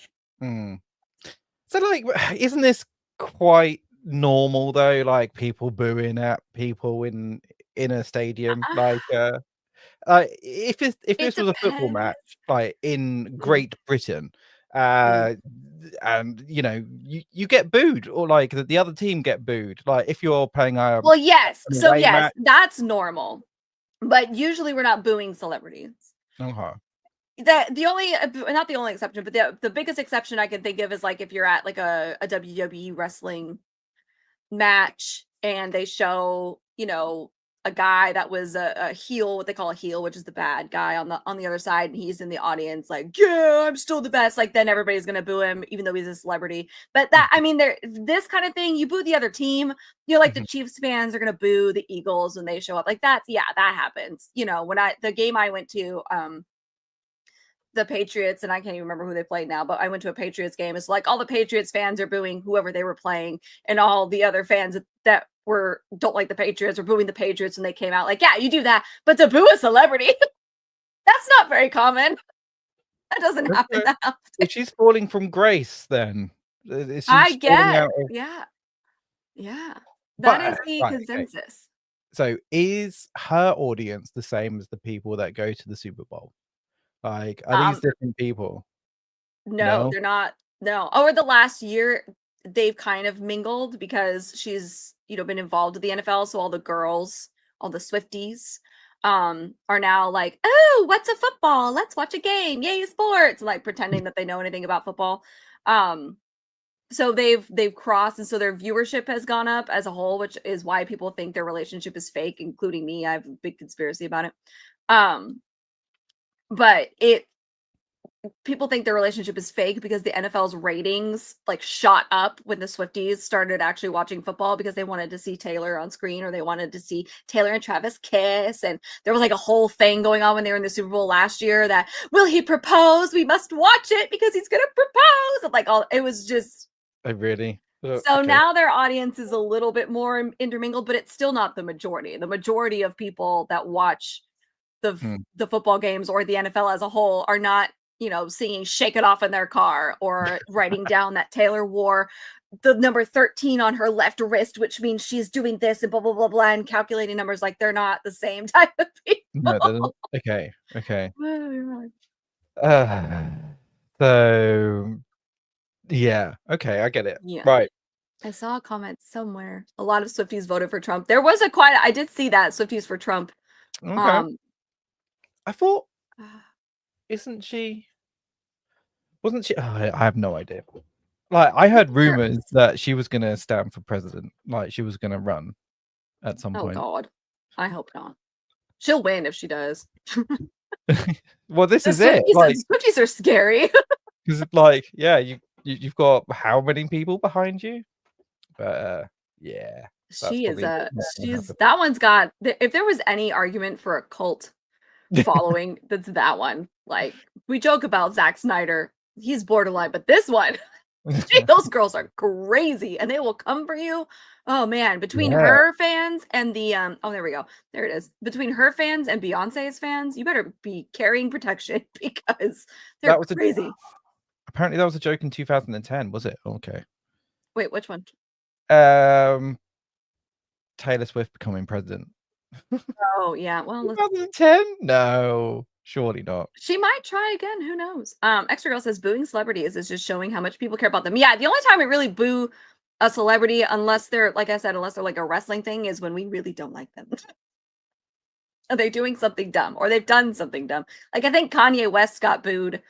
so, like, isn't this quite normal though? Like, people booing at people in a stadium, like, if this was a football match, like in Great Britain, and you know, you get booed, or like the other team get booed, like if you're playing well, yes, so yes, match. that's normal, but usually we're not booing celebrities. Okay. The only, not the only exception, but the biggest exception I can think of is like if you're at like a WWE wrestling match and they show, you know, a guy that was a heel, what they call a heel, which is the bad guy on the other side, and he's in the audience like, yeah, I'm still the best. Like, then everybody's gonna boo him, even though he's a celebrity. But that, I mean, this kind of thing, you boo the other team. You know, like the Chiefs fans are gonna boo the Eagles when they show up. Like that happens. You know, when the game I went to, the Patriots, and I can't even remember who they played now, but I went to a Patriots game. It's like all the Patriots fans are booing whoever they were playing, and all the other fans that don't like the Patriots or booing the Patriots when they came out. Like, yeah, you do that, but to boo a celebrity, that's not very common. That doesn't happen that often. If she's falling from grace, then I guess, yeah. That is the consensus. Okay. So, is her audience the same as the people that go to the Super Bowl? Like, are these different people? No, they're not. No, over the last year, they've kind of mingled because she's, you know, been involved with the NFL. So all the girls, all the Swifties, are now like, oh, what's a football? Let's watch a game. Yay, sports! Like pretending that they know anything about football. So they've crossed, and so their viewership has gone up as a whole, which is why people think their relationship is fake, including me. I have a big conspiracy about it. But people think their relationship is fake because the NFL's ratings like shot up when the Swifties started actually watching football because they wanted to see Taylor on screen, or they wanted to see Taylor and Travis kiss. And there was like a whole thing going on when they were in the Super Bowl last year that, will he propose? We must watch it because he's going to propose. And like it was just. Oh, really? So now their audience is a little bit more intermingled, but it's still not the majority. The majority of people that watch the football games or the NFL as a whole are not, you know, singing "Shake It Off" in their car or writing down that Taylor wore the number 13 on her left wrist, which means she's doing this and blah, blah, blah, blah, and calculating numbers. Like, they're not the same type of people. No, okay. So, yeah. Okay, I get it. Yeah. Right. I saw a comment somewhere. A lot of Swifties voted for Trump. There was I did see that Swifties for Trump. Okay. I thought, wasn't she? I have no idea. Like, I heard rumors that she was going to stand for president. Like, she was going to run at some Oh point. God, I hope not. She'll win if she does. Well, this is Swifties, it. Like, Swifties are scary. because like, yeah, you've got how many people behind you? But yeah, She is that one's got. If there was any argument for a cult following, that's that one. Like, we joke about Zack Snyder, he's borderline, but this one, those girls are crazy, and they will come for you. Oh man, between her fans and the oh, there we go, there it is. Between her fans and Beyonce's fans, you better be carrying protection because they're crazy. Apparently, that was a joke in 2010, was it? Okay. Wait, which one? Taylor Swift becoming president. Oh yeah, well, 2010? No, surely not. She might try again. Who knows? Xray Girl says booing celebrities is just showing how much people care about them. Yeah, the only time we really boo a celebrity, unless they're, like I said, unless they're like a wrestling thing, is when we really don't like them. Are they doing something dumb, or they've done something dumb? Like, I think Kanye West got booed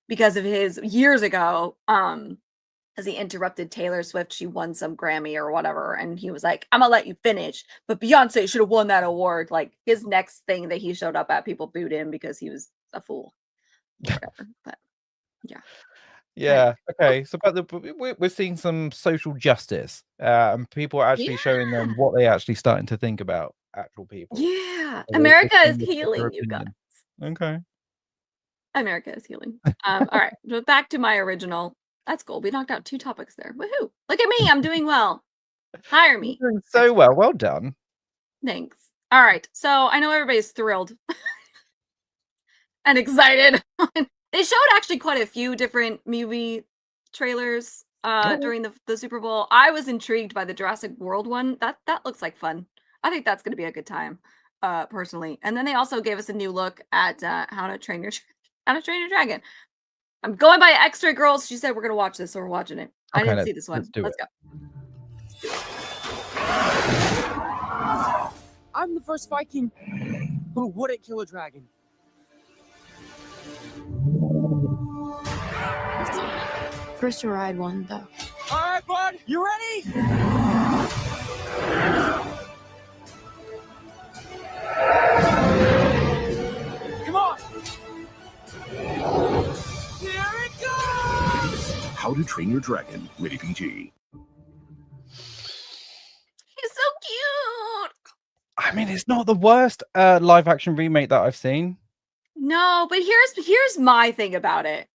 because of his years ago, as he interrupted Taylor Swift. She won some Grammy or whatever, and he was like, I'm gonna let you finish, but Beyonce should have won that award. Like, his next thing that he showed up at, people booed him because he was a fool. Whatever. But yeah. Okay, so we're seeing some social justice, and people are actually showing them what they actually starting to think about actual people. Yeah, America is healing, you guys. Okay, America is healing. All right, but back to my original. That's cool. We knocked out 2 topics there. Woohoo! Look at me, I'm doing well. Hire me. You're doing so well. Well done. Thanks. All right, so I know everybody's thrilled and excited. They showed actually quite a few different movie trailers during the Super Bowl. I was intrigued by the Jurassic World one. That looks like fun. I think that's going to be a good time, personally. And then they also gave us a new look at How to Train Your Dragon. I'm going by Xray Girl. She said we're going to watch this, so we're watching it. I didn't see this one. Let's go. I'm the first Viking who wouldn't kill a dragon. First to ride one, though. All right, bud, you ready? Come on. Here it goes! How to Train Your Dragon, rated PG. He's so cute. I mean, it's not the worst live action remake that I've seen. No, but here's my thing about it.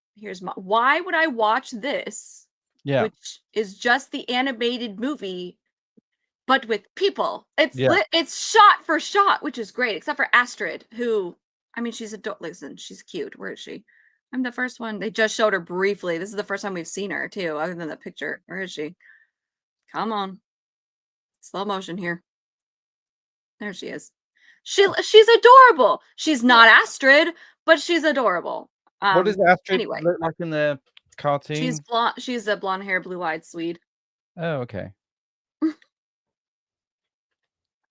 Why would I watch this? Yeah. Which is just the animated movie, but with people. It's shot for shot, which is great, except for Astrid, who, I mean, listen, she's cute. Where is she? I'm the first one. They just showed her briefly. This is the first time we've seen her too, other than the picture. Where is she? Come on. Slow motion here. There she is. She's adorable. She's not Astrid, but she's adorable. What does Astrid anyway. look like in the cartoon? She's blonde. She's a blonde hair, blue-eyed Swede. Oh, okay.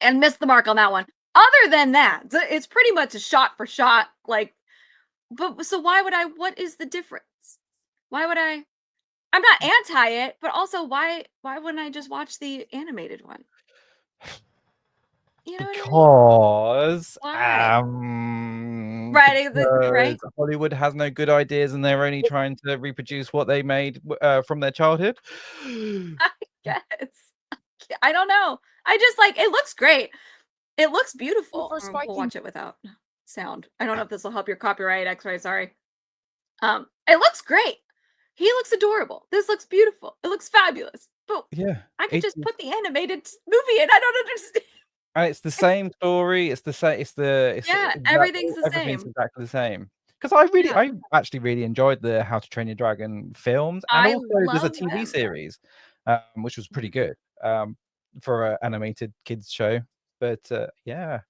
And missed the mark on that one. Other than that, it's pretty much a shot for shot. Like, but so why would I? What is the difference? Why would I? I'm not anti it, but also why wouldn't I just watch the animated one? You know because right? Right. Hollywood has no good ideas, and they're only trying to reproduce what they made from their childhood. I guess. I don't know. I just like it. Looks great. It looks beautiful. We'll watch it without sound. I don't know if this will help your copyright, Xray. Sorry. It looks great. He looks adorable. This looks beautiful. It looks fabulous. But yeah, I could just put the animated movie in. I don't understand. And it's the same story. It's the same. Everything's the same. Everything's exactly the same. Because I actually really enjoyed the How to Train Your Dragon films, and also there's a TV series, which was pretty good for an animated kids show. But yeah,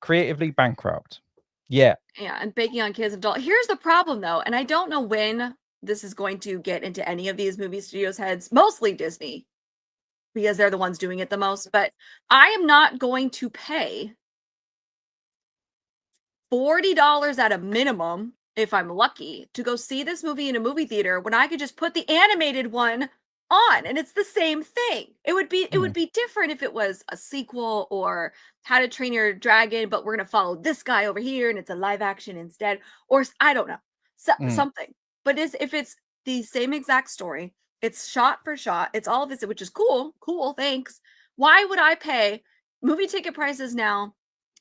creatively bankrupt. Yeah, and baking on kids and adults. Here's the problem, though, and I don't know when this is going to get into any of these movie studios' heads. Mostly Disney. because they're the ones doing it the most. But I am not going to pay $40 at a minimum, if I'm lucky, to go see this movie in a movie theater when I could just put the animated one on and it's the same thing. It would be different if it was a sequel or How to Train Your Dragon, but we're gonna follow this guy over here and it's a live action instead, or I don't know, something. But if it's the same exact story, it's shot for shot, it's all of this, which is cool, thanks. Why would I pay movie ticket prices now?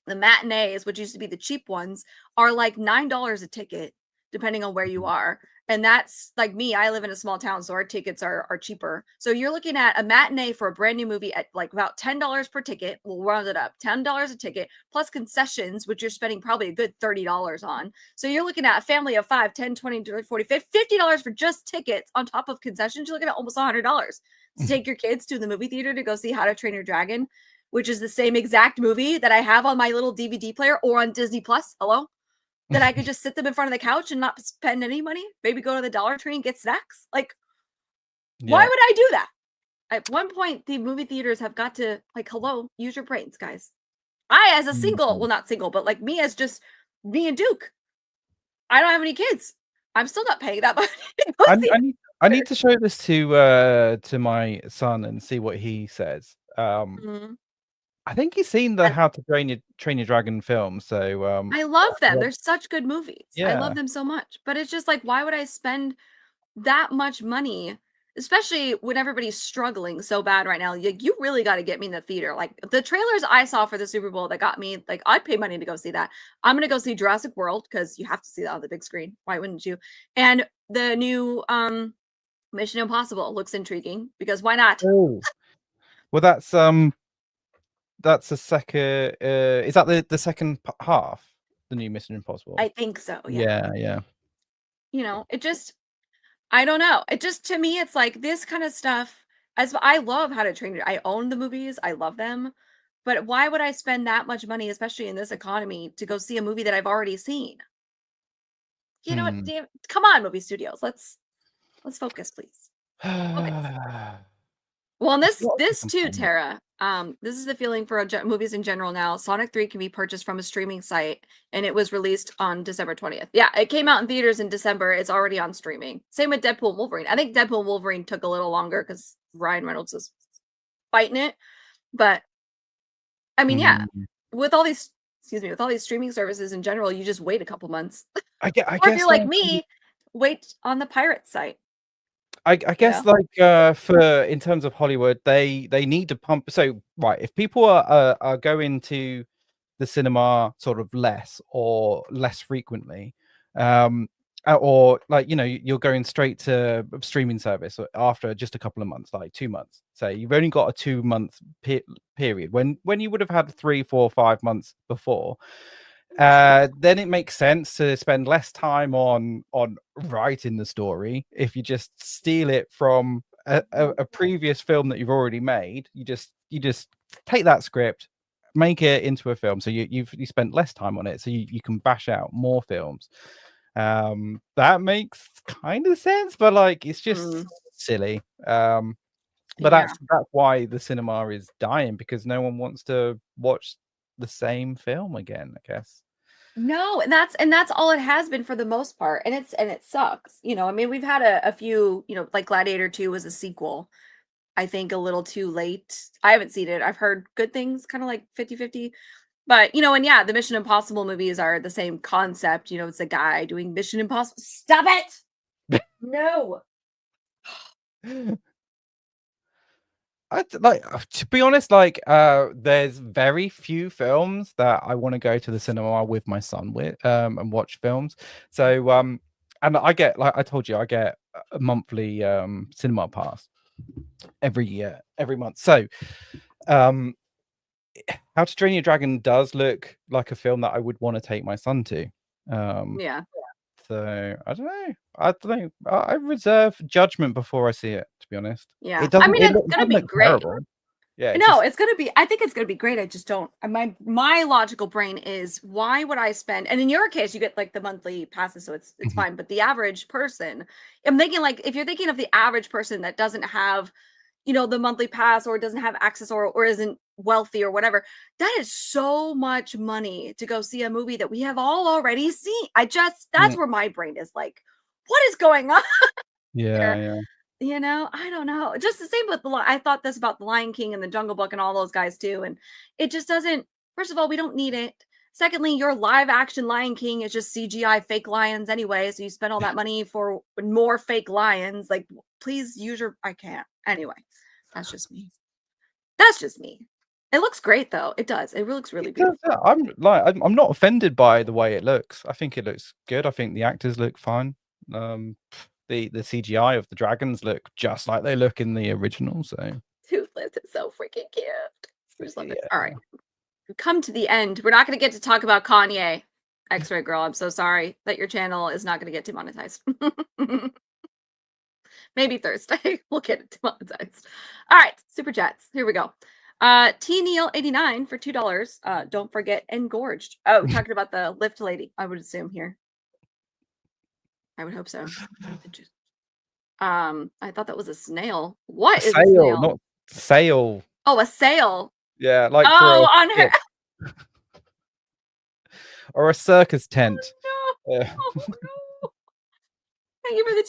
The matinees, which used to be the cheap ones, are like $9 a ticket, depending on where you are. And that's like me. I live in a small town, so our tickets are cheaper. So you're looking at a matinee for a brand new movie at like about $10 per ticket. We'll round it up, $10 a ticket, plus concessions, which you're spending probably a good $30 on. So you're looking at a family of 5, 10, 20, 30, 40, $50 for just tickets on top of concessions. You're looking at almost $100 to take your kids to the movie theater to go see How to Train Your Dragon, which is the same exact movie that I have on my little DVD player or on Disney Plus. Hello? That I could just sit them in front of the couch and not spend any money. Maybe go to the Dollar Tree and get snacks. Like, why would I do that? At one point, the movie theaters have got to, like, hello, use your brains, guys. I, as a single, well, not single, but like me as just me and Duke, I don't have any kids. I'm still not paying that money. I need to show this to my son and see what he says. I think he's seen the How to Train Your Dragon film, so I love them. They're such good movies. I love them so much. But it's just like, why would I spend that much money, especially when everybody's struggling so bad right now? You really got to get me in the theater. Like the trailers I saw for the Super Bowl that got me, like I'd pay money to go see that. I'm gonna go see Jurassic World because you have to see that on the big screen. Why wouldn't you? And the new Mission Impossible looks intriguing because why not? Oh. Well, that's the second. Is that the second half? The new Mission Impossible. I think so. Yeah. Yeah. You know, it just, I don't know. It just, to me, it's like this kind of stuff. As I love How to Train Your, I own the movies. I love them. But why would I spend that much money, especially in this economy, to go see a movie that I've already seen? You know what? Damn, come on, movie studios. Let's focus, please. Focus. Well, and this too, Tara. This is the feeling for movies in general now. Sonic 3 can be purchased from a streaming site, and it was released on December 20th. Yeah, it came out in theaters in December. It's already on streaming. Same with Deadpool and Wolverine. I think Deadpool and Wolverine took a little longer because Ryan Reynolds was fighting it. But I mean, yeah, with all these streaming services in general, you just wait a couple months. I Or if you're like me, wait on the pirate site. I guess like for in terms of Hollywood, they need to pump. So right, if people are going to the cinema sort of less frequently, or like you're going straight to a streaming service after just a couple of months, like 2 months. Say you've only got a 2-month period when you would have had 3, 4, 5 months before. Then it makes sense to spend less time on writing the story. If you just steal it from a previous film that you've already made, you just take that script, make it into a film. So you spent less time on it, so you can bash out more films. That makes kind of sense, but like it's just silly. But that's why the cinema is dying, because no one wants to watch the same film again, I guess. No, and that's all it has been for the most part, and it sucks. I mean, we've had a few, like Gladiator 2 was a sequel. I think a little too late. I haven't seen it. I've heard good things, kind of like 50-50. But and yeah, the Mission Impossible movies are the same concept. It's a guy doing Mission Impossible. Stop it! No. To be honest, there's very few films that I want to go to the cinema with my son with and watch films. So and I get, like I told you, I get a monthly cinema pass every month. So How to Train Your Dragon does look like a film that I would want to take my son to. Yeah. So I don't know. I reserve judgment before I see it, to be honest. Yeah. I mean, it's gonna be great. Terrible. Yeah. No, it's gonna be. I think it's gonna be great. I just don't. My logical brain is, why would I spend? And in your case, you get like the monthly passes, so it's fine. But the average person, I'm thinking, like, if you're thinking of the average person that doesn't have, you know, the monthly pass or doesn't have access or isn't wealthy or whatever. That is so much money to go see a movie that we have all already seen. That's where my brain is like, what is going on? Yeah. You know, I don't know. Just the same with I thought this about The Lion King and The Jungle Book and all those guys too. And it just doesn't, first of all, we don't need it. Secondly, your live action Lion King is just CGI fake lions anyway. So you spend all that money for more fake lions. Like, please use I can't. Anyway, that's just me. That's just me. It looks great though. It does. It looks really beautiful. I'm not offended by the way it looks. I think it looks good. I think the actors look fine. The CGI of the dragons look just like they look in the original. So Toothless is so freaking cute. I just love it. All right, we come to the end. We're not going to get to talk about Kanye. Xray Girl, I'm so sorry that your channel is not going to get demonetized. Maybe Thursday we'll get it demonetized. All right, super chats. Here we go. T Neil 89 for $2. Don't forget Engorged. Oh, talking about the lift lady. I would assume here. I would hope so. I thought that was a snail. What is a snail? Not sail. Oh, a sail. Yeah, like on her. Or a circus tent. Oh, no. Oh, no. Thank you for the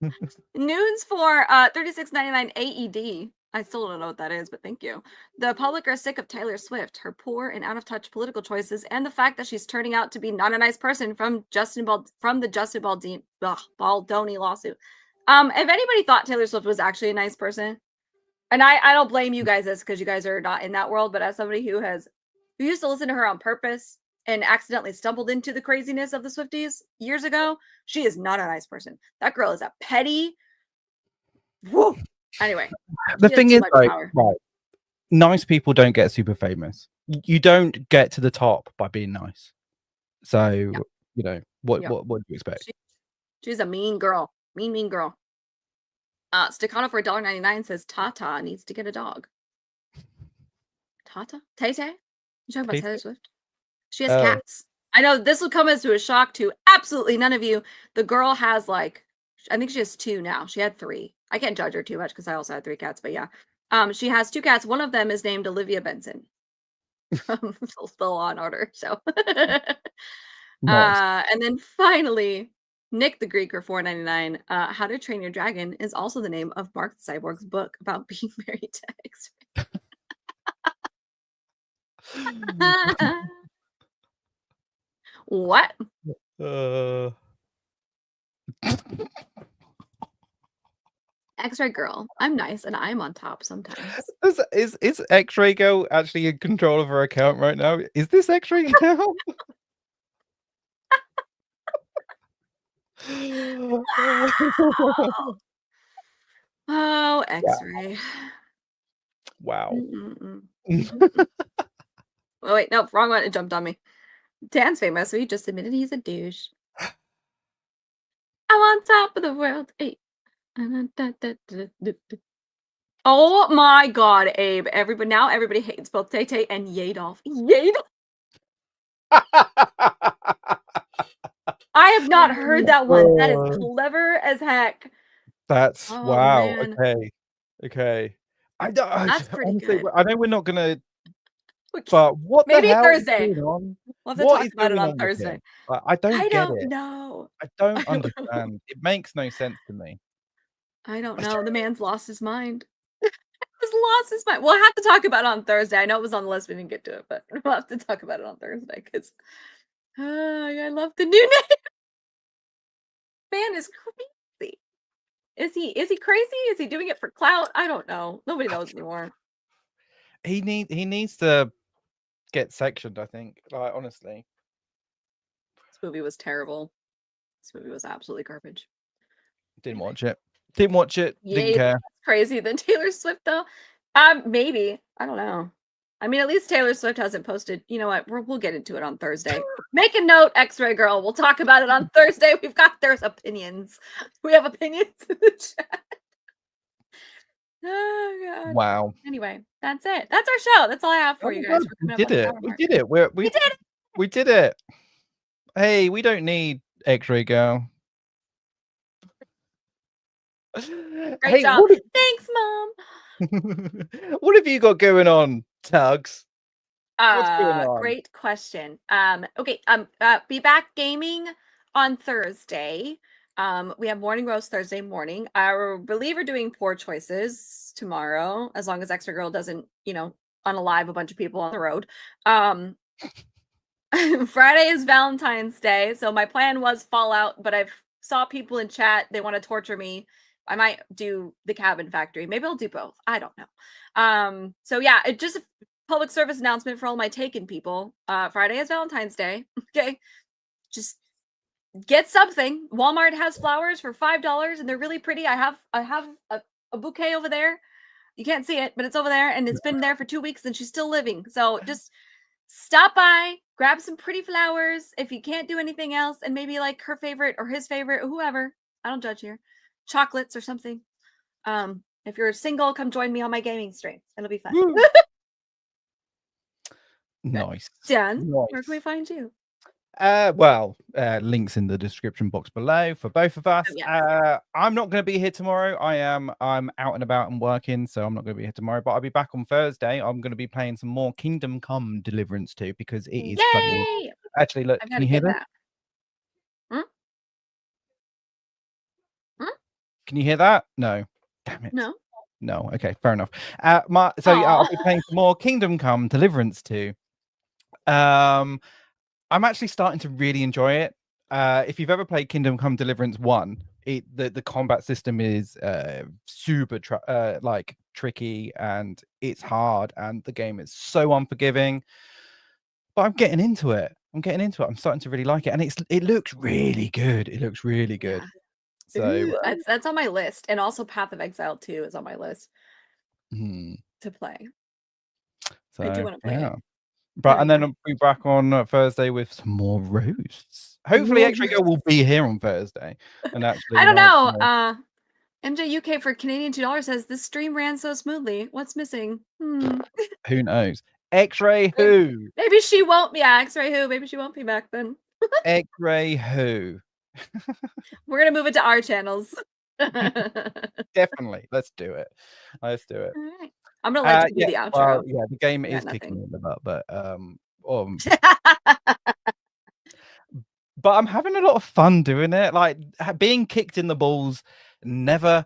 $2. Noons for $36.99 AED. I still don't know what that is, but thank you. The public are sick of Taylor Swift, her poor and out-of-touch political choices, and the fact that she's turning out to be not a nice person from the Justin Baldoni lawsuit. If anybody thought Taylor Swift was actually a nice person, and I don't blame you guys because you guys are not in that world, but as somebody who used to listen to her on purpose and accidentally stumbled into the craziness of the Swifties years ago, she is not a nice person. That girl is a petty. Whoa. Anyway, the thing is, right, nice people don't get super famous. You don't get to the top by being nice. So, you know, what do you expect? She's a mean girl. Mean girl. Staccato for $1.99 says Tata needs to get a dog. Tata? Tay-Tay? You talking about Taylor Swift? She has cats. I know this will come as to a shock to absolutely none of you. The girl has I think she has 2 now. She had 3. I can't judge her too much because I also had 3 cats, but yeah. She has 2 cats. One of them is named Olivia Benson from The Law and Order. So, Nice. And then finally, Nick the Greeker $4.99. How to Train Your Dragon is also the name of Mark the Cyborg's book about being married to Xray. What? Xray Girl. I'm nice and I'm on top sometimes. Is Xray Girl actually in control of her account right now? Is this Xray Girl? Oh, Xray. Wow. Oh, wait, no, wrong one. It jumped on me. Dan's famous, so he just admitted he's a douche. I'm on top of the world. Hey. Oh my god, Abe. Everybody hates both Tay-Tay and Yadolf. I have not heard that one. That is clever as heck. That's wow. Man. Okay. That's pretty honestly, good. I know we're not gonna. But what Maybe the hell Thursday. is going on? We'll have to talk about it on Thursday. I don't get it. Know. I don't understand. It makes no sense to me. I don't know. The man's lost his mind. He's lost his mind. We'll have to talk about it on Thursday. I know it was on the list. We didn't get to it, but we'll have to talk about it on Thursday because I love the new name. Man is crazy. Is he crazy? Is he doing it for clout? I don't know. Nobody knows anymore. He needs to get sectioned, I think. Like, honestly. This movie was terrible. This movie was absolutely garbage. Didn't watch it. Didn't care. That's crazy than Taylor Swift though. Maybe. I don't know. I mean, at least Taylor Swift hasn't posted. You know what? We'll get into it on Thursday. Make a note, Xray Girl. We'll talk about it on Thursday. There's opinions. We have opinions in the chat. Oh god. Wow. Anyway, that's it. That's our show. That's all I have for you guys. We did it. We did it. We did it. Hey, we don't need Xray Girl. Great Hey, job. what have, Thanks, Mom. what have you got going on, Tuggs? What's going on? Great question. Okay, be back gaming on Thursday. We have morning roast Thursday morning. I believe we're doing poor choices tomorrow, as long as Xray Girl doesn't, unalive a bunch of people on the road. Friday is Valentine's Day, so my plan was Fallout, but I've saw people in chat, they want to torture me. I might do the Cabin Factory. Maybe I'll do both. I don't know. So yeah, it just a public service announcement for all my Taken people. Friday is Valentine's Day. Okay. Just get something. Walmart has flowers for $5 and they're really pretty. I have a bouquet over there. You can't see it, but it's over there and it's been there for 2 weeks and she's still living. So just stop by, grab some pretty flowers if you can't do anything else, and maybe like her favorite or his favorite or whoever. I don't judge here. Chocolates or something. If you're single, come join me on my gaming stream. It'll be fun. Nice. Dan, Nice. where can we find you? Links in the description box below for both of us. Oh, yes. I'm not going to be here tomorrow. I'm out and about and working, so I'm not going to be here tomorrow. But I'll be back on Thursday. I'm going to be playing some more Kingdom Come Deliverance 2 because it is funny. Yay! Actually, look, I've can gotta you hear get that? that. Can you hear that? No. Damn it. No. No. Okay, fair enough. I'll be playing some more Kingdom Come Deliverance 2. I'm actually starting to really enjoy it. If you've ever played Kingdom Come Deliverance 1, the combat system is super tricky and it's hard and the game is so unforgiving. But I'm getting into it. I'm starting to really like it, and it looks really good. It looks really good. Yeah. So Ooh, that's on my list, and also Path of Exile 2 is on my list to play. So I do want to play it. But and then I'll be back on Thursday with some more roasts. Hopefully, Xray Girl will be here on Thursday. And actually, I don't know. MJ UK for Canadian $2 says this stream ran so smoothly. What's missing? Who knows? Xray who? Maybe she won't be. Yeah, Xray who? Maybe she won't be back then. Xray who? We're gonna move it to our channels. Definitely. Let's do it. Let's do it. All right. I'm gonna let you do the outro. Well, yeah, the game is kicking me in the butt, but but I'm having a lot of fun doing it. Like being kicked in the balls was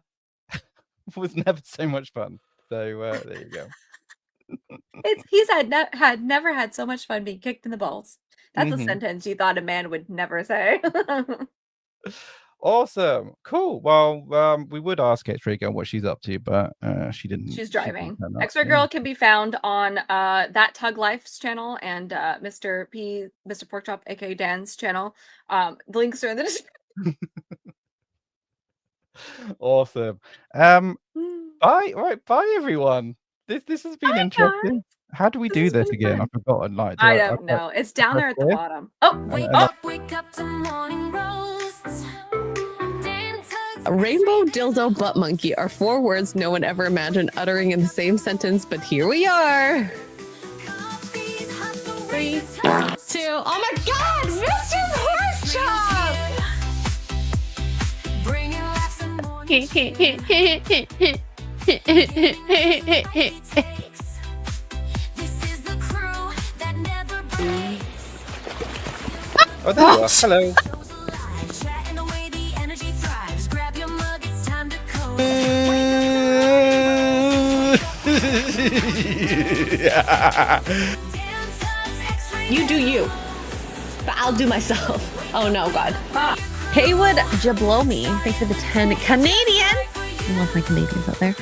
never so much fun. So there you go. He's never had so much fun being kicked in the balls. That's a sentence you thought a man would never say. Awesome. Cool. Well, we would ask Xray Girl what she's up to, but she didn't. She's driving. Xray Girl can be found on that Tug Life's channel and Mr. Porkchop, aka Dan's channel. The links are in the description. Awesome. Bye. All right. Bye, everyone. This has been interesting. Guys. How do we do this again? I've forgotten. Like, I don't know. It's down there at the bottom. Oh, Wake up to morning roasts. Rainbow, dildo, butt monkey are 4 words no one ever imagined uttering in the same sentence, but here we are. 3, 2, oh my God, Mr. Porkchop! Oh, there you are. Hello. You do you, but I'll do myself. Oh no, God. Haywood Jablomi, thanks for the 10 Canadian. I love my Canadians out there.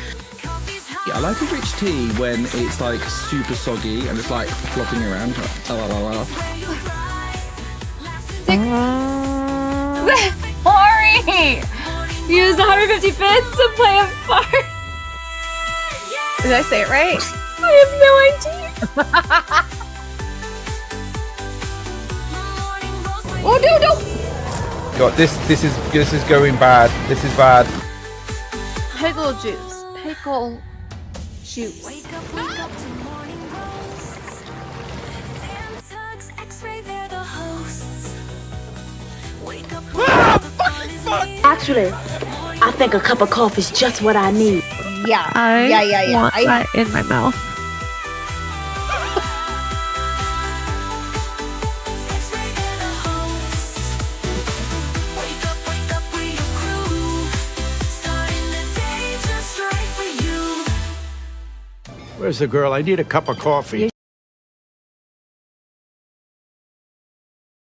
Yeah, I like a rich tea when it's like super soggy and it's like flopping around. Ori! Use 150 bits to play a part. Did I say it right? I have no idea. Oh no! God, this is going bad. This is bad. Pickle juice. Pickle juice. Wake up to morning roasts. Dan, Tuggs, Xray, they're the hosts. Wake up, the fun is Actually, I think a cup of coffee is just what I need. Yeah. I want that in my mouth. Where's the girl? I need a cup of coffee.